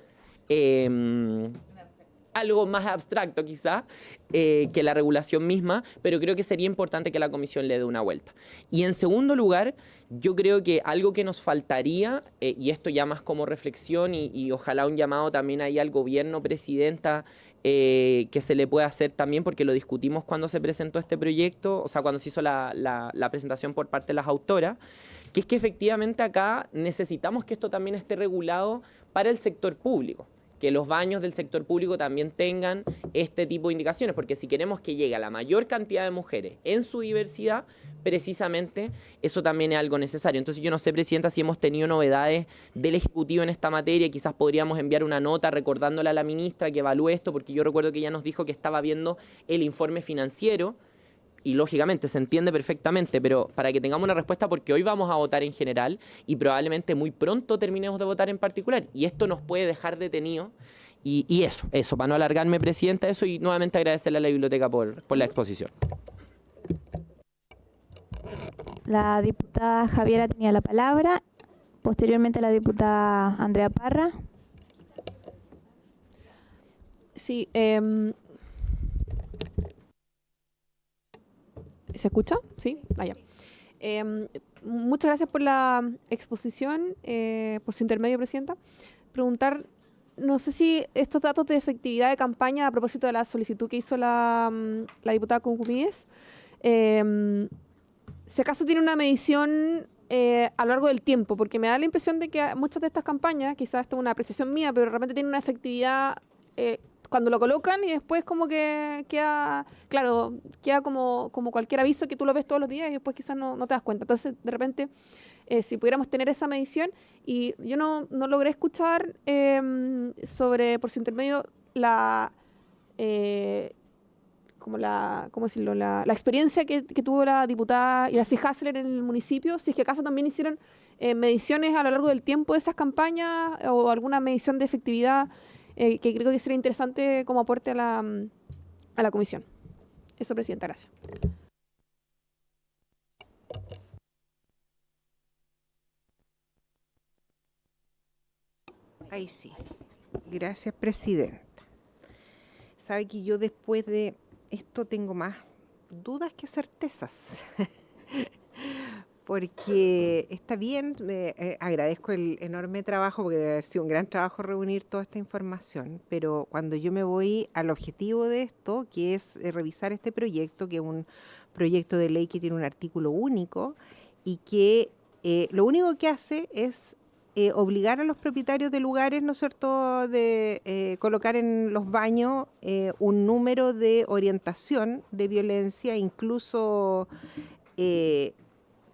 más abstracto quizá que la regulación misma, pero creo que sería importante que la comisión le dé una vuelta. Y en segundo lugar, yo creo que algo que nos faltaría, y esto ya más como reflexión y ojalá un llamado también ahí al gobierno, presidenta, que se le pueda hacer también, porque lo discutimos cuando se presentó este proyecto, o sea, cuando se hizo la presentación por parte de las autoras, que es que efectivamente acá necesitamos que esto también esté regulado para el sector público, que los baños del sector público también tengan este tipo de indicaciones, porque si queremos que llegue a la mayor cantidad de mujeres en su diversidad, precisamente eso también es algo necesario. Entonces yo no sé, presidenta, si hemos tenido novedades del Ejecutivo en esta materia, quizás podríamos enviar una nota recordándole a la ministra que evalúe esto, porque yo recuerdo que ella nos dijo que estaba viendo el informe financiero, y lógicamente se entiende perfectamente, pero para que tengamos una respuesta, porque hoy vamos a votar en general y probablemente muy pronto terminemos de votar en particular, y esto nos puede dejar detenidos. Y eso, para no alargarme, presidenta, eso, y nuevamente agradecerle a la biblioteca por la exposición. La diputada Javiera tenía la palabra, posteriormente la diputada Andrea Parra. Sí, ¿se escucha? Sí, vaya. Muchas gracias por la exposición, por su intermedio, presidenta. Preguntar, no sé si estos datos de efectividad de campaña a propósito de la solicitud que hizo la diputada Cuncumies, si acaso tiene una medición a lo largo del tiempo, porque me da la impresión de que muchas de estas campañas, quizás esto es una apreciación mía, pero realmente tienen una efectividad cuando lo colocan y después como que queda, claro, queda como cualquier aviso que tú lo ves todos los días y después quizás no te das cuenta. Entonces, de repente, si pudiéramos tener esa medición, y yo no logré escuchar sobre, por su intermedio, ¿cómo decirlo? La experiencia que tuvo la diputada Iracy Hasler en el municipio, si es que acaso también hicieron mediciones a lo largo del tiempo de esas campañas o alguna medición de efectividad, que creo que sería interesante como aporte a la comisión. Eso, Presidenta, gracias. Ahí sí. Gracias, Presidenta. Sabe que yo después de esto tengo más dudas que certezas. Porque está bien, agradezco el enorme trabajo, porque debe haber sido un gran trabajo reunir toda esta información, pero cuando yo me voy al objetivo de esto, que es revisar este proyecto, que es un proyecto de ley que tiene un artículo único y que lo único que hace es obligar a los propietarios de lugares, ¿no es cierto?, de colocar en los baños un número de orientación de violencia, incluso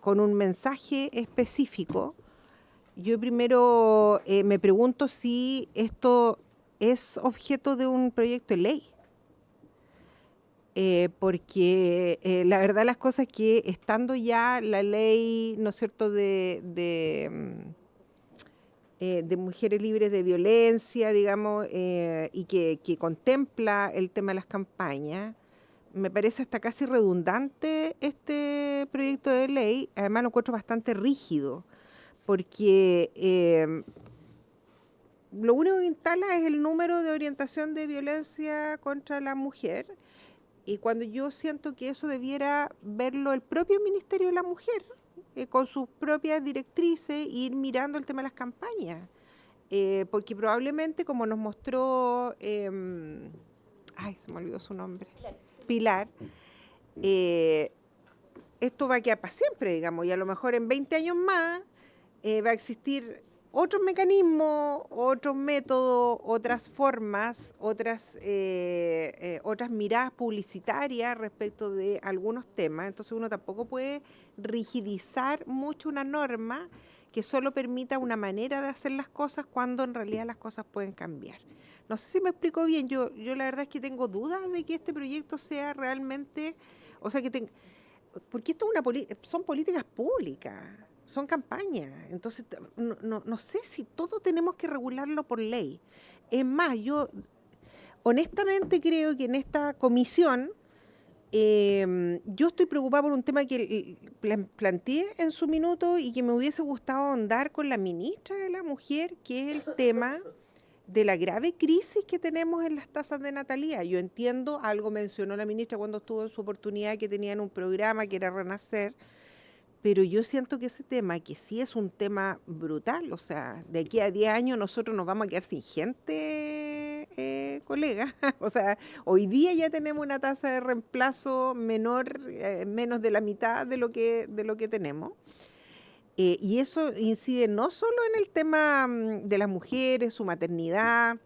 con un mensaje específico. Yo primero me pregunto si esto es objeto de un proyecto de ley. Porque la verdad las cosas es que estando ya la ley, ¿no es cierto?, de mujeres libres de violencia, digamos, y que contempla el tema de las campañas, me parece hasta casi redundante este proyecto de ley. Además lo encuentro bastante rígido, porque lo único que instala es el número de orientación de violencia contra la mujer, y cuando yo siento que eso debiera verlo el propio Ministerio de la Mujer, con sus propias directrices, ir mirando el tema de las campañas, porque probablemente, como nos mostró, se me olvidó su nombre, Pilar, esto va a quedar para siempre, digamos, y a lo mejor en 20 años más va a existir otros mecanismos, otros métodos, otras formas, otras miradas publicitarias respecto de algunos temas. Entonces uno tampoco puede rigidizar mucho una norma que solo permita una manera de hacer las cosas cuando en realidad las cosas pueden cambiar. No sé si me explico bien, yo la verdad es que tengo dudas de que este proyecto sea realmente, o sea, porque esto son políticas públicas, son campañas, entonces no sé si todo tenemos que regularlo por ley. Es más, yo honestamente creo que en esta comisión yo estoy preocupada por un tema que planteé en su minuto y que me hubiese gustado ahondar con la ministra de la Mujer, que es el tema de la grave crisis que tenemos en las tasas de natalidad. Yo entiendo, algo mencionó la ministra cuando estuvo en su oportunidad, que tenían un programa que era Renacer, pero yo siento que ese tema, que sí es un tema brutal, o sea, de aquí a 10 años nosotros nos vamos a quedar sin gente, colega. O sea, hoy día ya tenemos una tasa de reemplazo menor, menos de la mitad de lo que tenemos. Y eso incide no solo en el tema de las mujeres, su maternidad,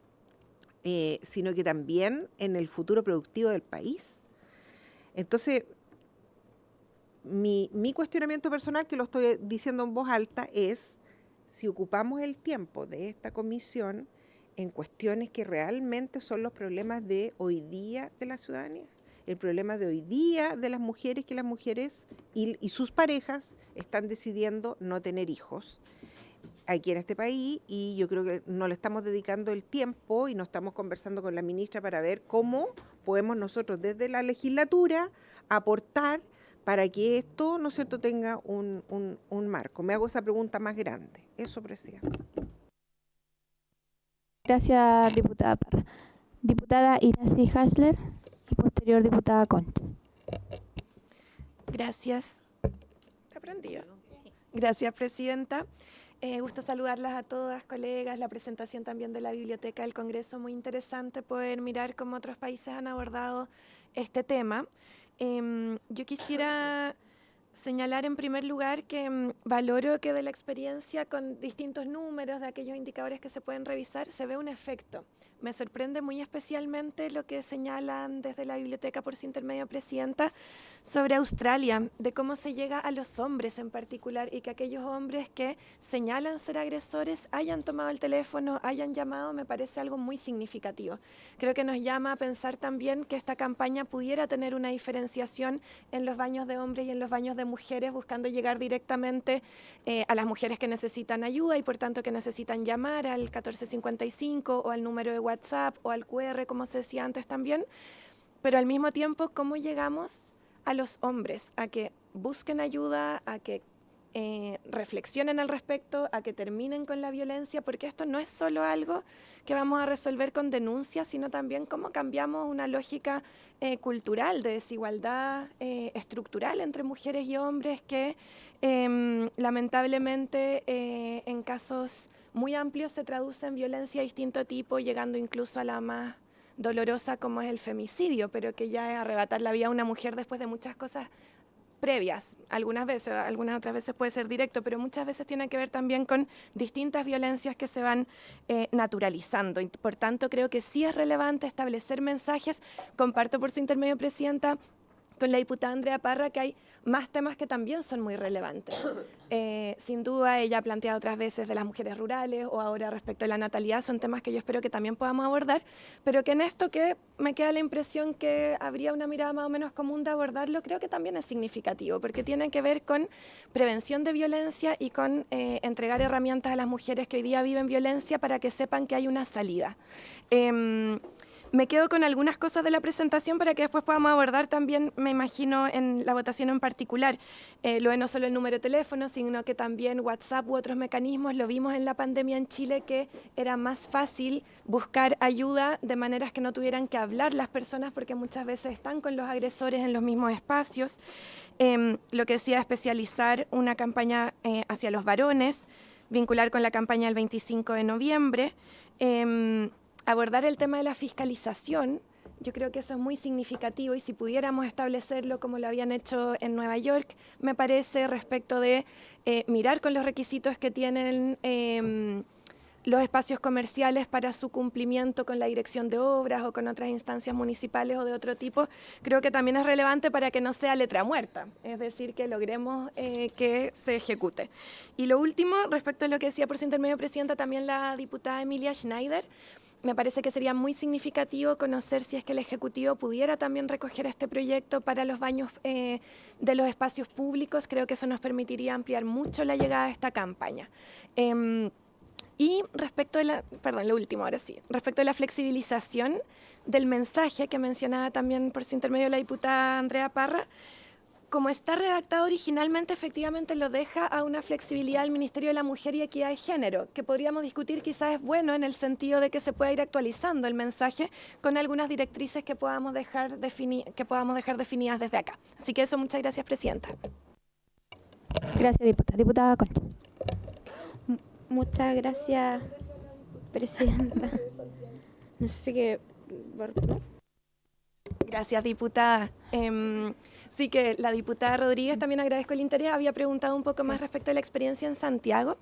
sino que también en el futuro productivo del país. Entonces, mi cuestionamiento personal, que lo estoy diciendo en voz alta, es si ocupamos el tiempo de esta comisión en cuestiones que realmente son los problemas de hoy día de la ciudadanía. El problema de hoy día de las mujeres, que las mujeres y sus parejas están decidiendo no tener hijos aquí en este país, y yo creo que no le estamos dedicando el tiempo y no estamos conversando con la ministra para ver cómo podemos nosotros desde la legislatura aportar para que esto, ¿no es cierto?, tenga un marco. Me hago esa pregunta más grande. Eso, Presidenta. Gracias, diputada Parra. Diputada Iracy Hasler y posterior diputada Concha. Gracias. ¿Está prendido? Gracias, Presidenta. Gusto saludarlas a todas, colegas. La presentación también de la Biblioteca del Congreso, muy interesante poder mirar cómo otros países han abordado este tema. Yo quisiera señalar en primer lugar que valoro que de la experiencia con distintos números, de aquellos indicadores que se pueden revisar, se ve un efecto. Me sorprende muy especialmente lo que señalan desde la biblioteca por su intermedio, presidenta, sobre Australia, de cómo se llega a los hombres en particular y que aquellos hombres que señalan ser agresores hayan tomado el teléfono, hayan llamado, me parece algo muy significativo. Creo que nos llama a pensar también que esta campaña pudiera tener una diferenciación en los baños de hombres y en los baños de mujeres, buscando llegar directamente a las mujeres que necesitan ayuda y por tanto que necesitan llamar al 1455 o al número de WhatsApp o al QR, como se decía antes también, pero al mismo tiempo, ¿cómo llegamos a los hombres a que busquen ayuda, a que reflexionen al respecto, a que terminen con la violencia? Porque esto no es solo algo que vamos a resolver con denuncias, sino también cómo cambiamos una lógica cultural de desigualdad estructural entre mujeres y hombres que lamentablemente en casos muy amplios se traduce en violencia de distinto tipo, llegando incluso a la más dolorosa como es el femicidio, pero que ya es arrebatar la vida a una mujer después de muchas cosas previas. Algunas otras veces puede ser directo, pero muchas veces tiene que ver también con distintas violencias que se van naturalizando. Y por tanto, creo que sí es relevante establecer mensajes. Comparto por su intermedio, presidenta, con la diputada Andrea Parra, que hay más temas que también son muy relevantes. Sin duda, ella ha planteado otras veces de las mujeres rurales o ahora respecto a la natalidad, son temas que yo espero que también podamos abordar, pero que en esto que me queda la impresión que habría una mirada más o menos común de abordarlo, creo que también es significativo, porque tiene que ver con prevención de violencia y con entregar herramientas a las mujeres que hoy día viven violencia para que sepan que hay una salida. Me quedo con algunas cosas de la presentación para que después podamos abordar también, me imagino, en la votación en particular. Lo de no solo el número de teléfono, sino que también WhatsApp u otros mecanismos. Lo vimos en la pandemia en Chile, que era más fácil buscar ayuda de maneras que no tuvieran que hablar las personas, porque muchas veces están con los agresores en los mismos espacios. Lo que decía, especializar una campaña hacia los varones, vincular con la campaña del 25 de noviembre. Abordar el tema de la fiscalización, yo creo que eso es muy significativo y si pudiéramos establecerlo como lo habían hecho en Nueva York, me parece, respecto de mirar con los requisitos que tienen los espacios comerciales para su cumplimiento con la dirección de obras o con otras instancias municipales o de otro tipo, creo que también es relevante para que no sea letra muerta, es decir, que logremos que se ejecute. Y lo último, respecto a lo que decía por su intermedio, presidenta, también la diputada Emilia Schneider, me parece que sería muy significativo conocer si es que el Ejecutivo pudiera también recoger este proyecto para los baños de los espacios públicos. Creo que eso nos permitiría ampliar mucho la llegada a esta campaña. Y respecto de lo último, ahora sí, respecto de la flexibilización del mensaje que mencionaba también por su intermedio la diputada Andrea Parra, como está redactado originalmente, efectivamente lo deja a una flexibilidad al Ministerio de la Mujer y Equidad de Género, que podríamos discutir quizás es bueno en el sentido de que se pueda ir actualizando el mensaje con algunas directrices que podamos dejar definidas desde acá. Así que eso, muchas gracias, presidenta. Gracias, diputada. Diputada Concha. Muchas gracias, presidenta. No sé qué... ¿no? Gracias, diputada. Sí, que la diputada Rodríguez, también agradezco el interés, había preguntado un poco más respecto a la experiencia en Santiago.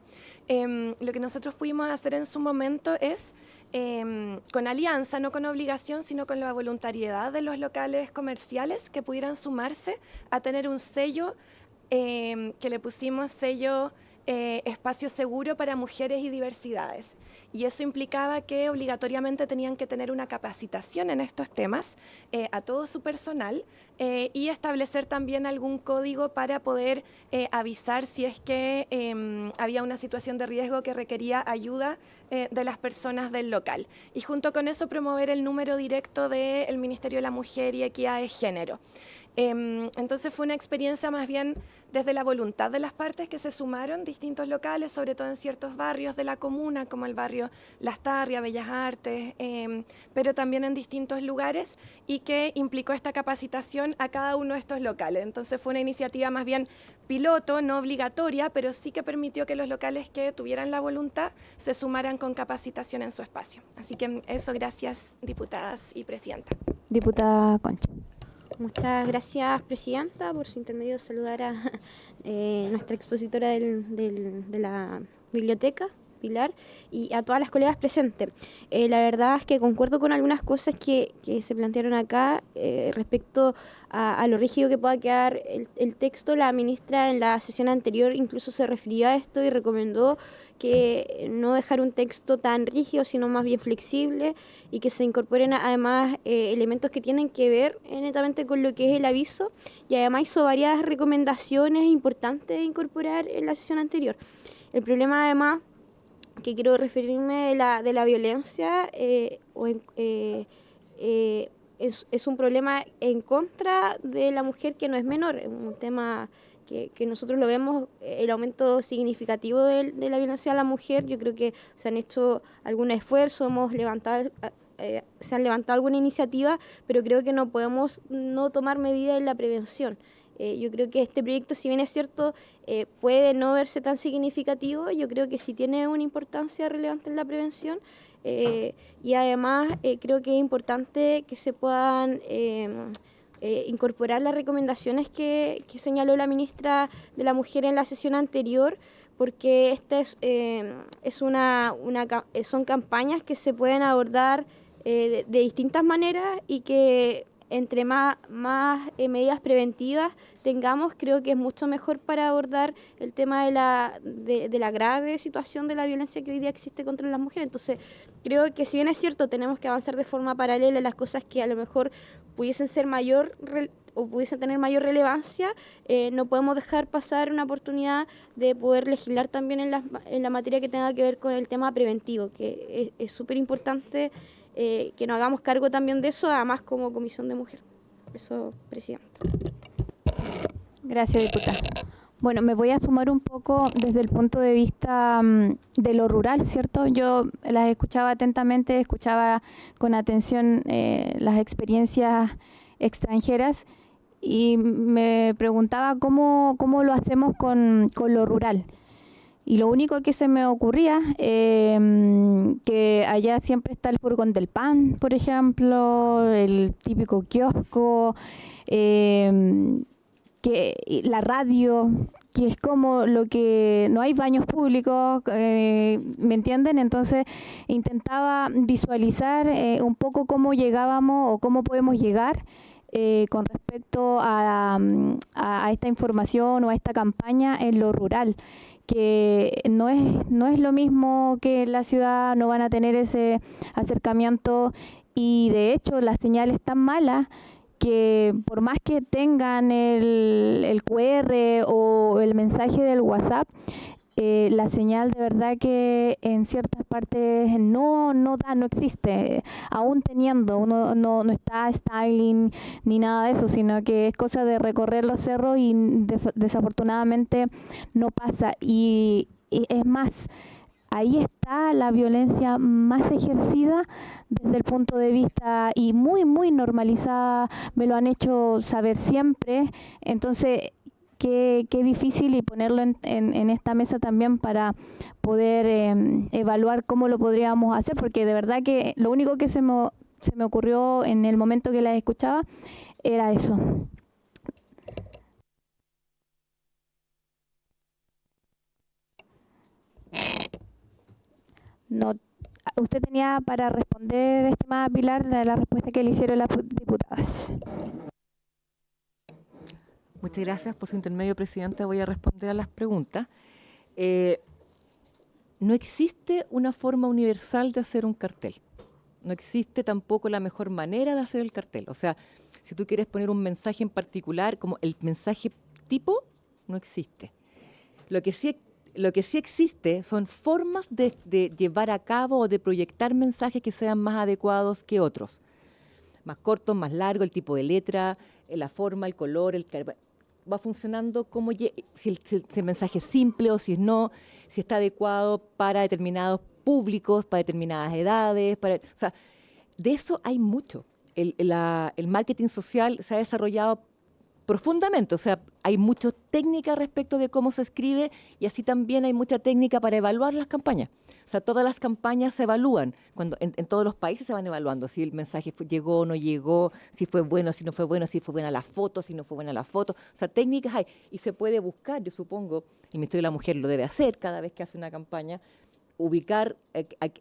Lo que nosotros pudimos hacer en su momento es, con alianza, no con obligación, sino con la voluntariedad de los locales comerciales que pudieran sumarse a tener un sello, que le pusimos sello espacio seguro para mujeres y diversidades. Y eso implicaba que obligatoriamente tenían que tener una capacitación en estos temas a todo su personal y establecer también algún código para poder avisar si es que había una situación de riesgo que requería ayuda de las personas del local. Y junto con eso promover el número directo del Ministerio de la Mujer y Equidad de Género. Entonces fue una experiencia más bien desde la voluntad de las partes que se sumaron distintos locales, sobre todo en ciertos barrios de la comuna, como el barrio Las Tarrias, Bellas Artes, pero también en distintos lugares, y que implicó esta capacitación a cada uno de estos locales. Entonces fue una iniciativa más bien piloto, no obligatoria, pero sí que permitió que los locales que tuvieran la voluntad se sumaran con capacitación en su espacio. Así que eso, gracias, diputadas y presidenta. Diputada Concha. Muchas gracias, Presidenta. Por su intermedio, saludar a nuestra expositora de la biblioteca, Pilar, y a todas las colegas presentes. La verdad es que concuerdo con algunas cosas que se plantearon acá respecto a lo rígido que pueda quedar el texto. La ministra en la sesión anterior incluso se refirió a esto y recomendó que no dejar un texto tan rígido, sino más bien flexible, y que se incorporen además elementos que tienen que ver netamente con lo que es el aviso, y además hizo varias recomendaciones importantes de incorporar en la sesión anterior. El problema además que quiero referirme de la violencia es un problema en contra de la mujer que no es menor, es un tema que nosotros lo vemos, el aumento significativo de la violencia a la mujer. Yo creo que se han hecho algunos esfuerzos, se han levantado alguna iniciativa, pero creo que no podemos no tomar medidas en la prevención. Yo creo que este proyecto, si bien es cierto, puede no verse tan significativo, yo creo que sí tiene una importancia relevante en la prevención, y además creo que es importante que se puedan incorporar las recomendaciones que señaló la ministra de la Mujer en la sesión anterior, porque son campañas que se pueden abordar de distintas maneras, y que entre más medidas preventivas tengamos, creo que es mucho mejor para abordar el tema de la grave situación de la violencia que hoy día existe contra las mujeres. Entonces, creo que si bien es cierto, tenemos que avanzar de forma paralela las cosas que a lo mejor pudiesen ser pudiesen tener mayor relevancia, no podemos dejar pasar una oportunidad de poder legislar también en la materia que tenga que ver con el tema preventivo, que es súper importante que nos hagamos cargo también de eso, además como Comisión de Mujer. Eso, Presidenta. Gracias, diputada. Bueno, me voy a sumar un poco desde el punto de vista de lo rural, ¿cierto? Yo las escuchaba atentamente, escuchaba con atención las experiencias extranjeras y me preguntaba cómo lo hacemos con lo rural. Y lo único que se me ocurría, que allá siempre está el furgón del pan, por ejemplo, el típico kiosco, la radio, que es como lo que no hay baños públicos, ¿me entienden? Entonces intentaba visualizar un poco cómo llegábamos o cómo podemos llegar con respecto a esta información o a esta campaña en lo rural, que no es lo mismo que en la ciudad, no van a tener ese acercamiento, y de hecho la señal es tan mala que por más que tengan el QR o el mensaje del WhatsApp, la señal de verdad que en ciertas partes no existe, aún teniendo, uno no está styling ni nada de eso, sino que es cosa de recorrer los cerros y desafortunadamente no pasa. Y es más, ahí está la violencia más ejercida desde el punto de vista y muy normalizada, me lo han hecho saber siempre. Entonces, qué difícil, y ponerlo en esta mesa también para poder evaluar cómo lo podríamos hacer, porque de verdad que lo único que se me ocurrió en el momento que las escuchaba era eso. No, usted tenía para responder, estimada Pilar, de la respuesta que le hicieron las diputadas. Muchas gracias por su intermedio, Presidenta. Voy a responder a las preguntas. No existe una forma universal de hacer un cartel. No existe tampoco la mejor manera de hacer el cartel. O sea, si tú quieres poner un mensaje en particular, como el mensaje tipo, no existe. Lo que sí existe son formas de llevar a cabo o de proyectar mensajes que sean más adecuados que otros. Más cortos, más largos, el tipo de letra, la forma, el color, va funcionando como si el mensaje es simple o si no, si está adecuado para determinados públicos, para determinadas edades. O sea, de eso hay mucho. El marketing social se ha desarrollado profundamente, o sea, hay mucha técnica respecto de cómo se escribe y así también hay mucha técnica para evaluar las campañas. O sea, todas las campañas se evalúan, cuando en todos los países se van evaluando si el mensaje llegó o no llegó, si fue bueno, si no fue bueno, si fue buena la foto, si no fue buena la foto. O sea, técnicas hay y se puede buscar, yo supongo, el Ministerio de la Mujer lo debe hacer cada vez que hace una campaña, ubicar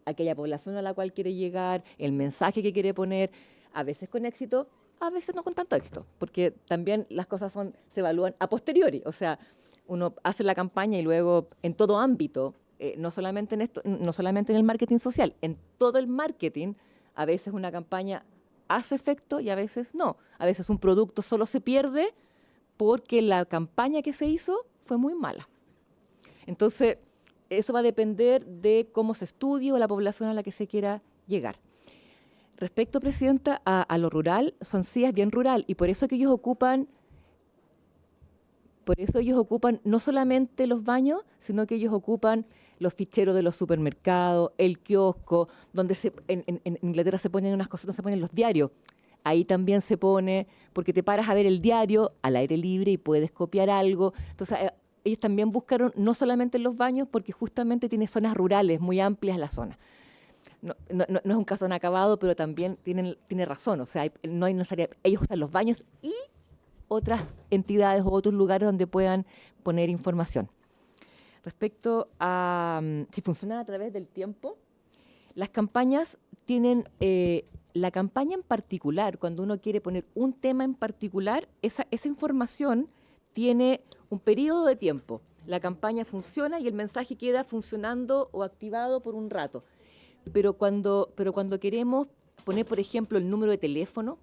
aquella población a la cual quiere llegar, el mensaje que quiere poner, a veces con éxito, a veces no con tanto éxito, porque también las cosas se evalúan a posteriori, o sea, uno hace la campaña y luego en todo ámbito, no solamente en el marketing social, en todo el marketing, a veces una campaña hace efecto y a veces no. A veces un producto solo se pierde porque la campaña que se hizo fue muy mala. Entonces, eso va a depender de cómo se estudie o la población a la que se quiera llegar. Respecto, Presidenta, a lo rural, Sonsía es bien rural y por eso que ellos ocupan no solamente los baños, sino que ellos ocupan los ficheros de los supermercados, el kiosco, donde en Inglaterra se ponen unas cosas, se ponen los diarios. Ahí también se pone, porque te paras a ver el diario al aire libre y puedes copiar algo. Entonces, ellos también buscaron no solamente en los baños, porque justamente tiene zonas rurales muy amplias la zona. No es un caso inacabado, pero también tiene razón. O sea, no hay necesaria, ellos usan los baños y otras entidades o otros lugares donde puedan poner información. Respecto a si funcionan a través del tiempo, las campañas tienen, la campaña en particular, cuando uno quiere poner un tema en particular, esa información tiene un periodo de tiempo. La campaña funciona y el mensaje queda funcionando o activado por un rato. Pero cuando queremos poner, por ejemplo, el número de teléfono,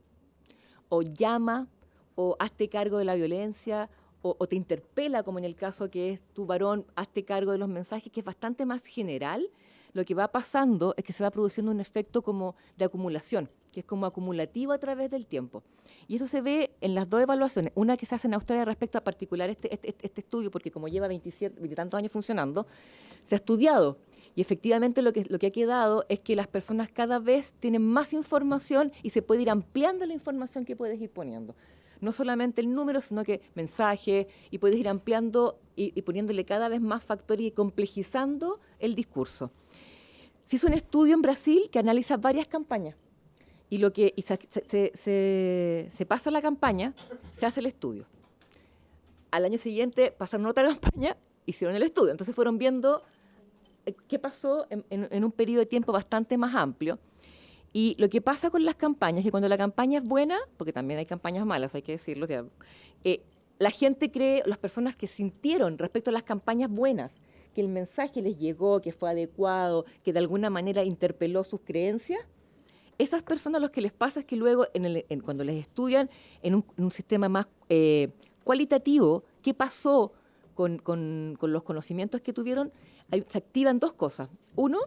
o llama, o hazte cargo de la violencia, o te interpela, como en el caso que es tu varón, hazte cargo de los mensajes, que es bastante más general, lo que va pasando es que se va produciendo un efecto como de acumulación, que es como acumulativo a través del tiempo. Y eso se ve en las dos evaluaciones, una que se hace en Australia respecto a particular este estudio, porque como lleva 27 y tantos años funcionando, se ha estudiado. Y efectivamente lo que ha quedado es que las personas cada vez tienen más información y se puede ir ampliando la información que puedes ir poniendo. No solamente el número, sino que mensajes, y puedes ir ampliando y poniéndole cada vez más factores y complejizando el discurso. Se hizo un estudio en Brasil que analiza varias campañas. Y se pasa la campaña, se hace el estudio. Al año siguiente pasaron otra campaña, hicieron el estudio. Entonces fueron viendo qué pasó en un periodo de tiempo bastante más amplio. Y lo que pasa con las campañas es que cuando la campaña es buena, porque también hay campañas malas, hay que decirlo, o sea, la gente cree, las personas que sintieron respecto a las campañas buenas, que el mensaje les llegó, que fue adecuado, que de alguna manera interpeló sus creencias, esas personas lo que les pasa es que luego, cuando les estudian en un sistema más cualitativo, qué pasó con los conocimientos que tuvieron, se activan dos cosas. Uno,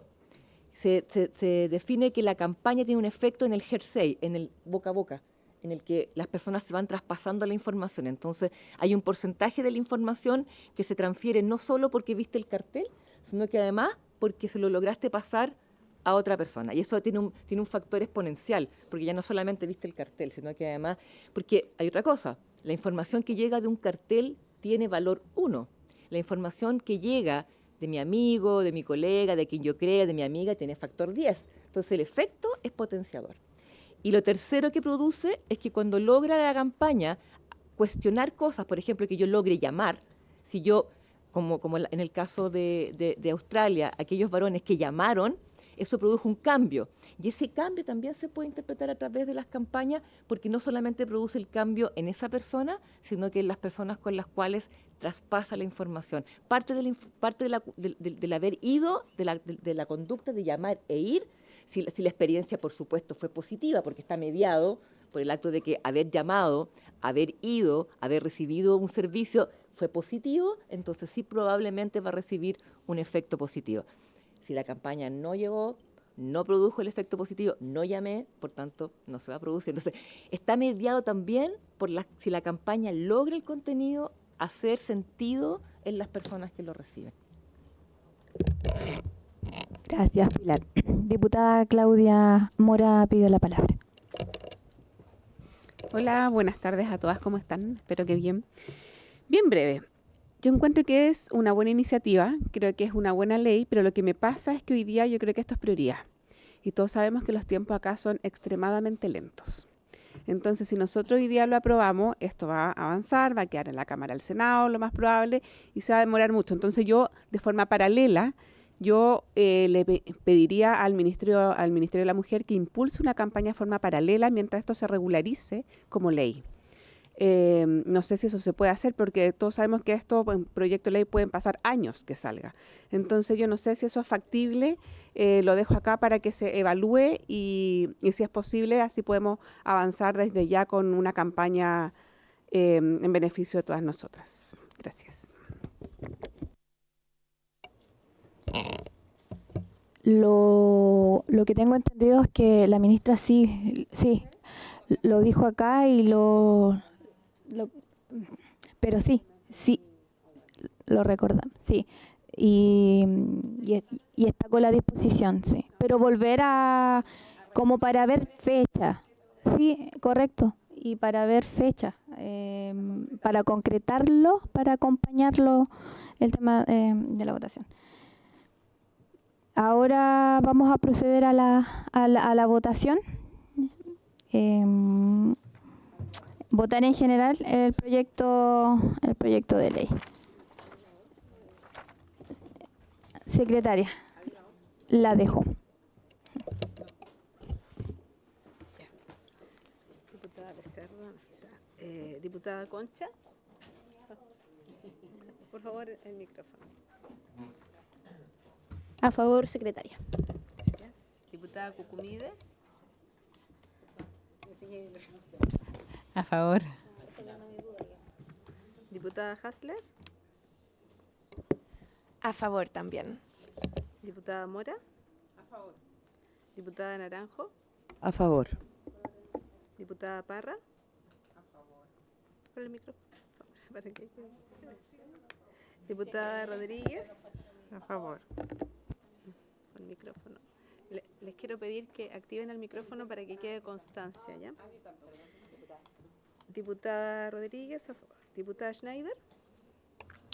se define que la campaña tiene un efecto en el hearsay, en el boca a boca, en el que las personas se van traspasando la información. Entonces, hay un porcentaje de la información que se transfiere no solo porque viste el cartel, sino que además porque se lo lograste pasar a otra persona. Y eso tiene un factor exponencial, porque ya no solamente viste el cartel, sino que además, porque hay otra cosa, la información que llega de un cartel tiene valor 1. La información que llega de mi amigo, de mi colega, de quien yo crea, de mi amiga, tiene factor 10. Entonces el efecto es potenciador. Y lo tercero que produce es que cuando logra la campaña cuestionar cosas, por ejemplo, que yo logre llamar, si yo, como en el caso de Australia, aquellos varones que llamaron, eso produjo un cambio. Y ese cambio también se puede interpretar a través de las campañas, porque no solamente produce el cambio en esa persona, sino que en las personas con las cuales traspasa la información. Parte del haber ido, de la conducta de llamar e ir, si la experiencia, por supuesto, fue positiva, porque está mediado por el acto de que haber llamado, haber ido, haber recibido un servicio fue positivo, entonces sí probablemente va a recibir un efecto positivo. Si la campaña no llegó, no produjo el efecto positivo, no llamé, por tanto, no se va a producir. Entonces, está mediado también por si la campaña logra el contenido hacer sentido en las personas que lo reciben. Gracias, Pilar. Diputada Claudia Mora pidió la palabra. Hola, buenas tardes a todas, ¿cómo están? Espero que bien. Bien breve. Yo encuentro que es una buena iniciativa, creo que es una buena ley, pero lo que me pasa es que hoy día yo creo que esto es prioridad. Y todos sabemos que los tiempos acá son extremadamente lentos. Entonces, si nosotros hoy día lo aprobamos, esto va a avanzar, va a quedar en la Cámara del Senado, lo más probable, y se va a demorar mucho. Entonces, yo, de forma paralela, pediría al Ministerio de la Mujer que impulse una campaña de forma paralela mientras esto se regularice como ley. No sé si eso se puede hacer porque todos sabemos que esto, en proyecto de ley, pueden pasar años que salga. Entonces, yo no sé si eso es factible. Lo dejo acá para que se evalúe y si es posible, así podemos avanzar desde ya con una campaña en beneficio de todas nosotras. Gracias. Lo que tengo entendido es que la ministra sí lo dijo acá y pero sí, lo recordamos, sí. Y está con la disposición, sí. Pero volver como para ver fecha, sí, correcto. Y para ver fecha, para concretarlo, para acompañarlo el tema de la votación. Ahora vamos a proceder a la votación. Votar en general el proyecto de ley. Secretaria, la dejo. Diputada Becerra, diputada Concha. Por favor, el micrófono. A favor, secretaria. Gracias. Diputada Cucumides. A favor. Diputada Hasler. A favor también. Diputada Mora. A favor. Diputada Naranjo. A favor. Diputada Parra. A favor. Por el micrófono. Para que... Diputada Rodríguez. A favor. Con el micrófono. Les quiero pedir que activen el micrófono para que quede constancia, ¿ya? Diputada Rodríguez, a favor. Diputada Schneider.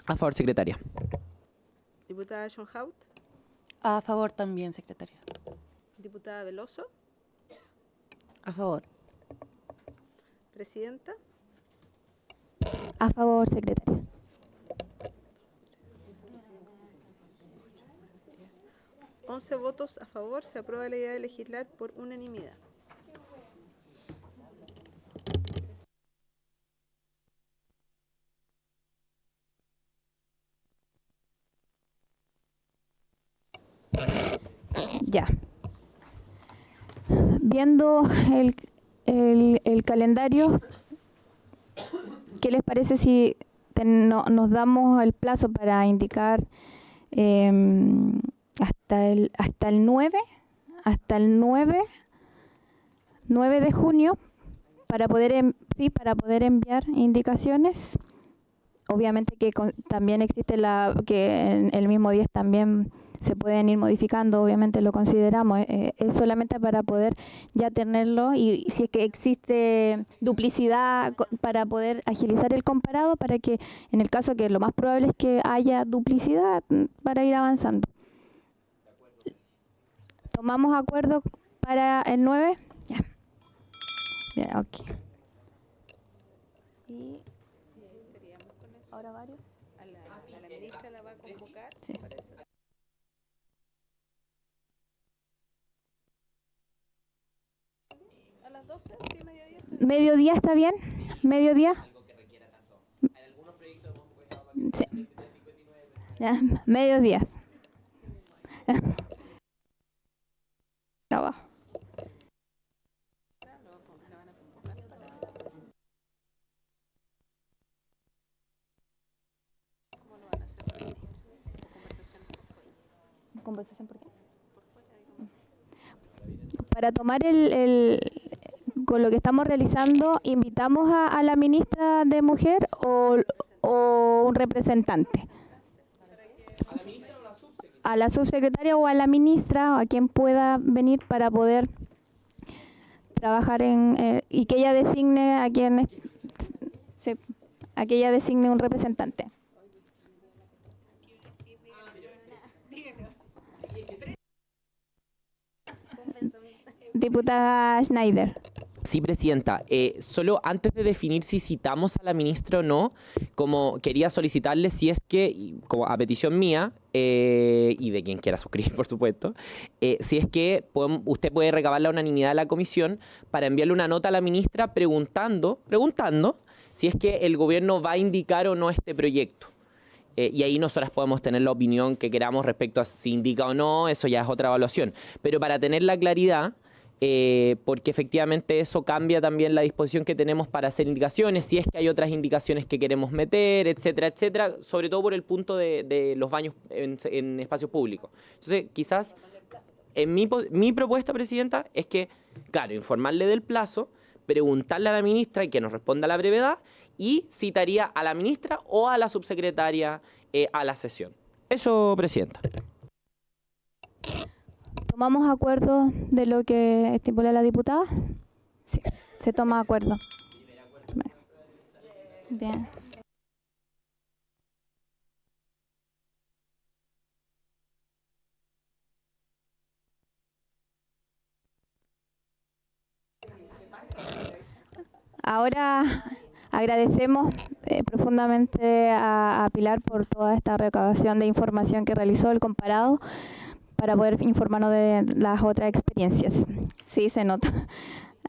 A favor, secretaria. Diputada Schonhaut. A favor también, secretaria. Diputada Veloso. A favor. Presidenta. A favor, secretaria. Once votos a favor. Se aprueba la idea de legislar por unanimidad. Ya. Viendo el calendario, ¿qué les parece si nos damos el plazo para indicar hasta el 9 de junio para poder enviar indicaciones? Obviamente que también existe que en el mismo día también se pueden ir modificando, obviamente lo consideramos, es solamente para poder ya tenerlo y si es que existe duplicidad para poder agilizar el comparado, para que en el caso que lo más probable es que haya duplicidad para ir avanzando. ¿Tomamos acuerdo para el 9? Ya. Ya, ok. Y ahora varios. A la ministra la va a convocar. Sí. Parece. A las 12, sí, mediodía. ¿Mediodía está bien? ¿Mediodía? Sí. Ya, mediodías. Trabajo. ¿Conversación por qué? Para tomar con lo que estamos realizando, ¿invitamos a la ministra de Mujer o un representante? ¿A la subsecretaria o a la ministra o a quien pueda venir para poder trabajar y que ella designe a quien a que ella designe un representante. Diputada Schneider. Sí, presidenta. Solo antes de definir si citamos a la ministra o no, como quería solicitarle si es que, como a petición mía, y de quien quiera suscribir, por supuesto, si es que usted puede recabar la unanimidad de la comisión para enviarle una nota a la ministra preguntando si es que el gobierno va a indicar o no este proyecto. Y ahí nosotras podemos tener la opinión que queramos respecto a si indica o no, eso ya es otra evaluación. Pero para tener la claridad, porque efectivamente eso cambia también la disposición que tenemos para hacer indicaciones, si es que hay otras indicaciones que queremos meter, etcétera, etcétera, sobre todo por el punto de los baños en espacios públicos. Entonces, quizás, mi propuesta, presidenta, es que, claro, informarle del plazo, preguntarle a la ministra y que nos responda a la brevedad, y citaría a la ministra o a la subsecretaria a la sesión. Eso, presidenta. ¿Tomamos acuerdo de lo que estipula la diputada? Sí, se toma acuerdo. Bien. Ahora agradecemos profundamente a Pilar por toda esta recabación de información que realizó el comparado para poder informarnos de las otras experiencias. Sí, se nota.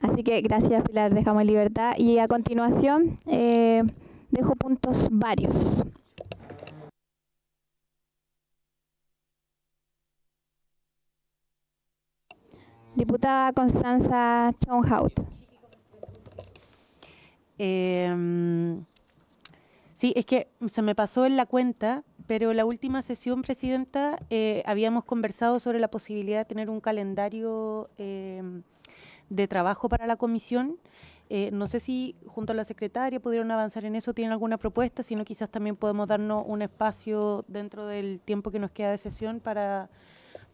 Así que gracias, Pilar, dejamos en libertad. Y a continuación dejo puntos varios. Diputada Constanza Schönhaut. Sí, es que se me pasó en la cuenta, pero la última sesión, presidenta, habíamos conversado sobre la posibilidad de tener un calendario de trabajo para la comisión. No sé si junto a la secretaria pudieron avanzar en eso, tienen alguna propuesta, sino quizás también podemos darnos un espacio dentro del tiempo que nos queda de sesión para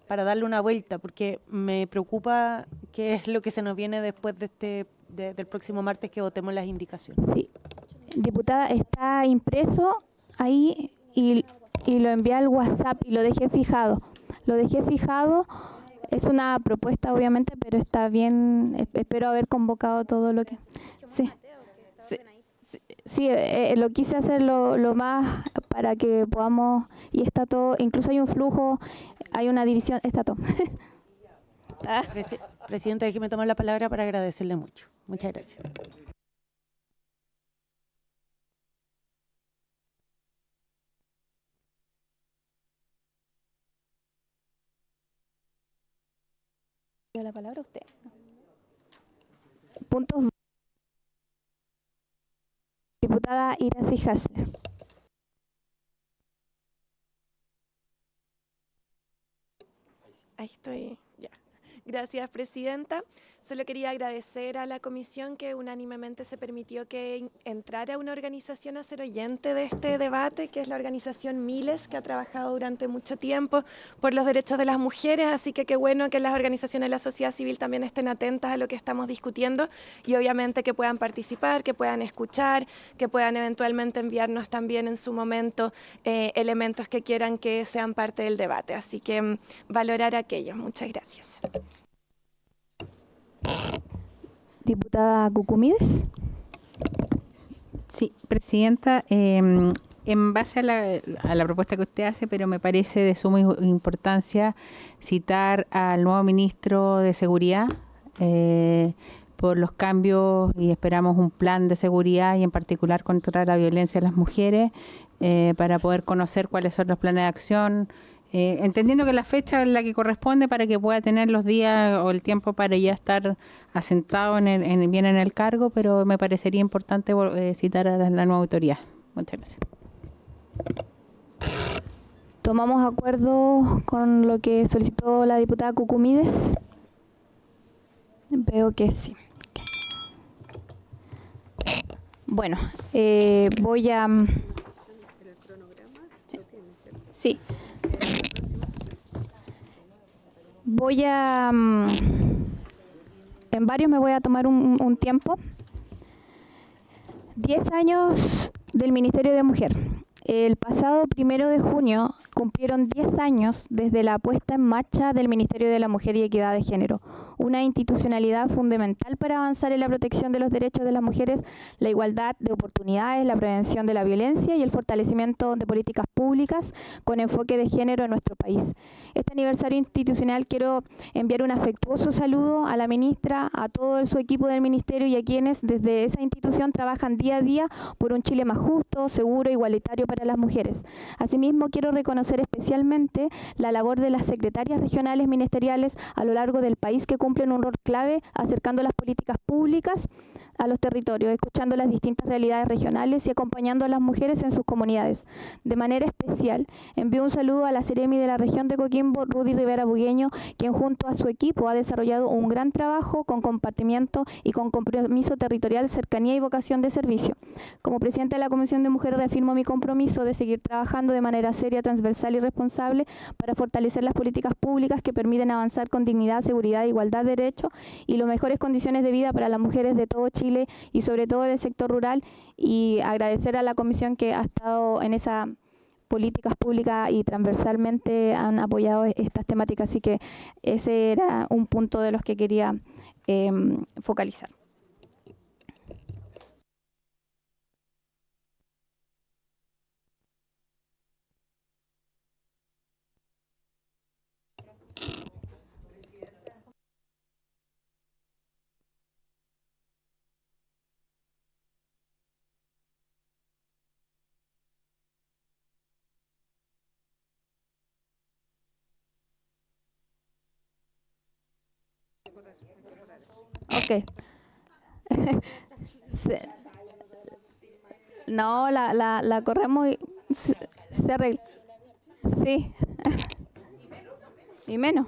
darle una vuelta, porque me preocupa qué es lo que se nos viene después de del próximo martes que votemos las indicaciones. Sí, diputada, está impreso ahí y lo envié al WhatsApp y lo dejé fijado. Es una propuesta, obviamente, pero está bien. Espero haber convocado todo lo que... Sí, lo quise hacer lo más para que podamos... Y está todo, incluso hay un flujo, hay una división, está todo. Presidenta, déjeme tomar la palabra para agradecerle mucho. Muchas gracias. La palabra usted. Puntos. Diputada Iracy Hasler. Ahí estoy, ya. Gracias, presidenta. Solo quería agradecer a la comisión que unánimemente se permitió que entrara una organización a ser oyente de este debate, que es la organización Miles, que ha trabajado durante mucho tiempo por los derechos de las mujeres, así que qué bueno que las organizaciones de la sociedad civil también estén atentas a lo que estamos discutiendo y obviamente que puedan participar, que puedan escuchar, que puedan eventualmente enviarnos también en su momento elementos que quieran que sean parte del debate. Así que valorar aquello. Muchas gracias. Diputada Cucumides. Sí, presidenta, en base a la propuesta que usted hace, pero me parece de suma importancia citar al nuevo ministro de Seguridad por los cambios y esperamos un plan de seguridad y en particular contra la violencia a las mujeres para poder conocer cuáles son los planes de acción. Entendiendo que la fecha es la que corresponde para que pueda tener los días o el tiempo para ya estar asentado bien en el cargo, pero me parecería importante citar a la nueva autoridad. Muchas gracias. ¿Tomamos acuerdo con lo que solicitó la diputada Cucumides? Veo que sí. Bueno, voy a... Sí. Voy a en varios me voy a tomar un tiempo. 10 años del Ministerio de Mujer. El pasado 1 de junio cumplieron 10 años desde la puesta en marcha del Ministerio de la Mujer y Equidad de Género, una institucionalidad fundamental para avanzar en la protección de los derechos de las mujeres, la igualdad de oportunidades, la prevención de la violencia y el fortalecimiento de políticas públicas con enfoque de género en nuestro país. Este aniversario institucional quiero enviar un afectuoso saludo a la ministra, a todo su equipo del Ministerio y a quienes desde esa institución trabajan día a día por un Chile más justo, seguro, igualitario para las mujeres. Asimismo, quiero reconocer especialmente la labor de las secretarias regionales ministeriales a lo largo del país que cumplen un rol clave acercando las políticas públicas a los territorios, escuchando las distintas realidades regionales y acompañando a las mujeres en sus comunidades. De manera especial, envío un saludo a la Seremi de la región de Coquimbo, Rudy Rivera Bugueño, quien junto a su equipo ha desarrollado un gran trabajo con compartimiento y con compromiso territorial, cercanía y vocación de servicio. Como presidenta de la Comisión de Mujeres reafirmo mi compromiso de seguir trabajando de manera seria, transversal y responsable para fortalecer las políticas públicas que permiten avanzar con dignidad, seguridad, igualdad de derechos y las mejores condiciones de vida para las mujeres de todo Chile y sobre todo del sector rural, y agradecer a la comisión que ha estado en esas políticas públicas y transversalmente han apoyado estas temáticas, así que ese era un punto de los que quería focalizar. Ok. No, la corremos y se arregla. Sí. Y menos.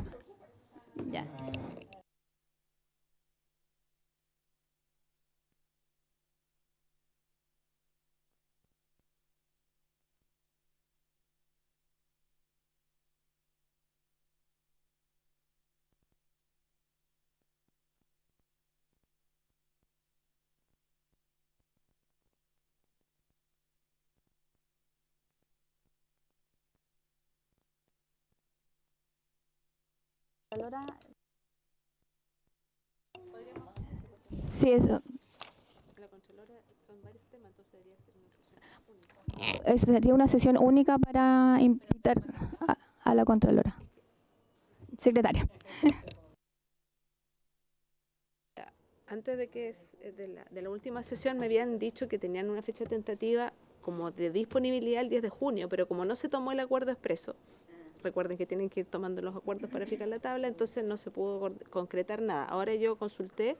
Ya. Sí, eso. Sería una sesión única para invitar a la Contralora. Secretaria. Antes de la última sesión me habían dicho que tenían una fecha tentativa como de disponibilidad el 10 de junio, pero como no se tomó el acuerdo expreso, recuerden que tienen que ir tomando los acuerdos para fijar la tabla, entonces no se pudo concretar nada. Ahora yo consulté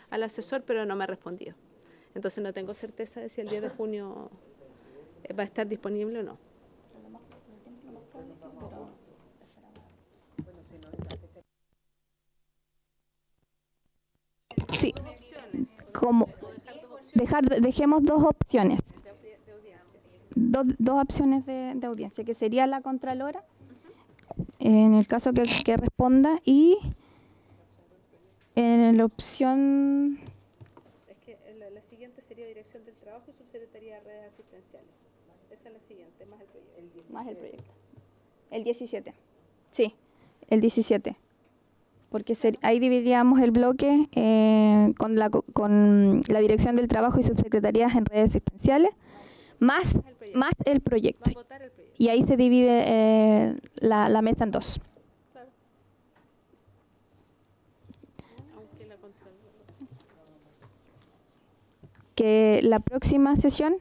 al asesor, pero no me ha respondido. Entonces no tengo certeza de si el 10 de junio va a estar disponible o no. Sí, como dejemos dos opciones. Dos opciones de audiencia, que sería la Contralora, en el caso que responda, y en la opción... Es que la siguiente sería Dirección del Trabajo y Subsecretaría de Redes Asistenciales. Esa es la siguiente, más el proyecto. Más el proyecto. El 17. Sí, el 17. Porque ahí dividiríamos el bloque con la Dirección del Trabajo y Subsecretarías en Redes Asistenciales, más el proyecto. Y ahí se divide la mesa en dos. Que la próxima sesión,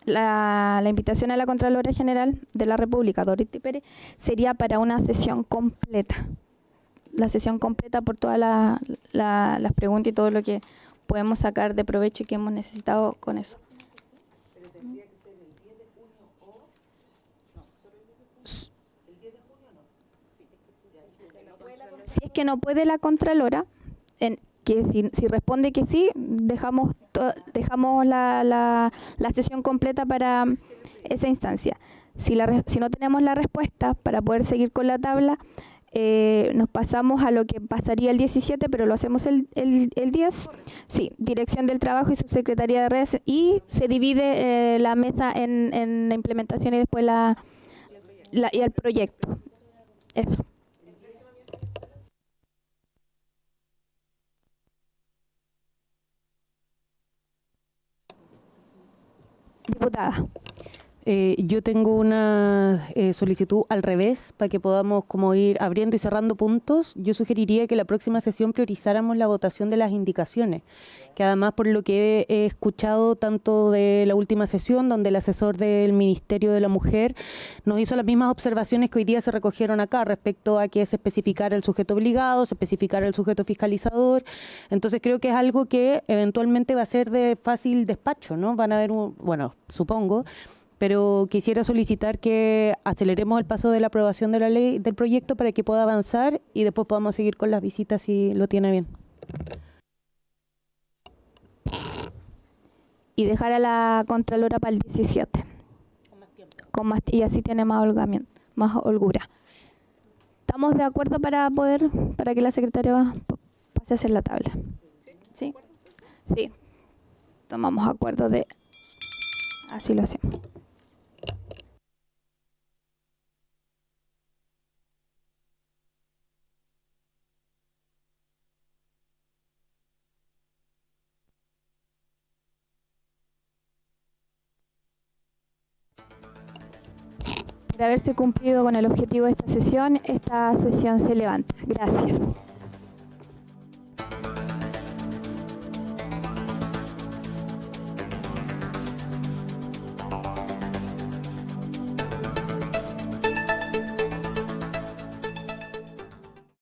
la invitación a la Contralora General de la República, Dorothy Pérez, sería para una sesión completa. La sesión completa por todas las preguntas y todo lo que podemos sacar de provecho y que hemos necesitado con eso. Pero tendría que ser el 10 de junio o... No, solo el 10 de junio. ¿El 10 de junio no? Sí, si es que no puede la Contralora, que si responde que sí, dejamos la sesión completa para esa instancia. Si no tenemos la respuesta para poder seguir con la tabla, Nos pasamos a lo que pasaría el 17, pero lo hacemos el 10. Sí, Dirección del Trabajo y Subsecretaría de Redes. Y se divide la mesa en la implementación y después y el proyecto. Eso. Diputada. Yo tengo una solicitud al revés para que podamos como ir abriendo y cerrando puntos. Yo sugeriría que la próxima sesión priorizáramos la votación de las indicaciones, que además por lo que he escuchado tanto de la última sesión, donde el asesor del Ministerio de la Mujer nos hizo las mismas observaciones que hoy día se recogieron acá respecto a que se especificara el sujeto obligado, se especificara el sujeto fiscalizador. Entonces creo que es algo que eventualmente va a ser de fácil despacho, ¿no? Van a haber, bueno, supongo, pero quisiera solicitar que aceleremos el paso de la aprobación de la ley, del proyecto, para que pueda avanzar y después podamos seguir con las visitas si lo tiene bien. Y dejar a la Contralora para el 17. Con más tiempo. Y así tiene más holgura. ¿Estamos de acuerdo para que la secretaria pase a hacer la tabla? ¿Sí? Sí. Tomamos acuerdo de... Así lo hacemos. Por haberse cumplido con el objetivo de esta sesión se levanta. Gracias.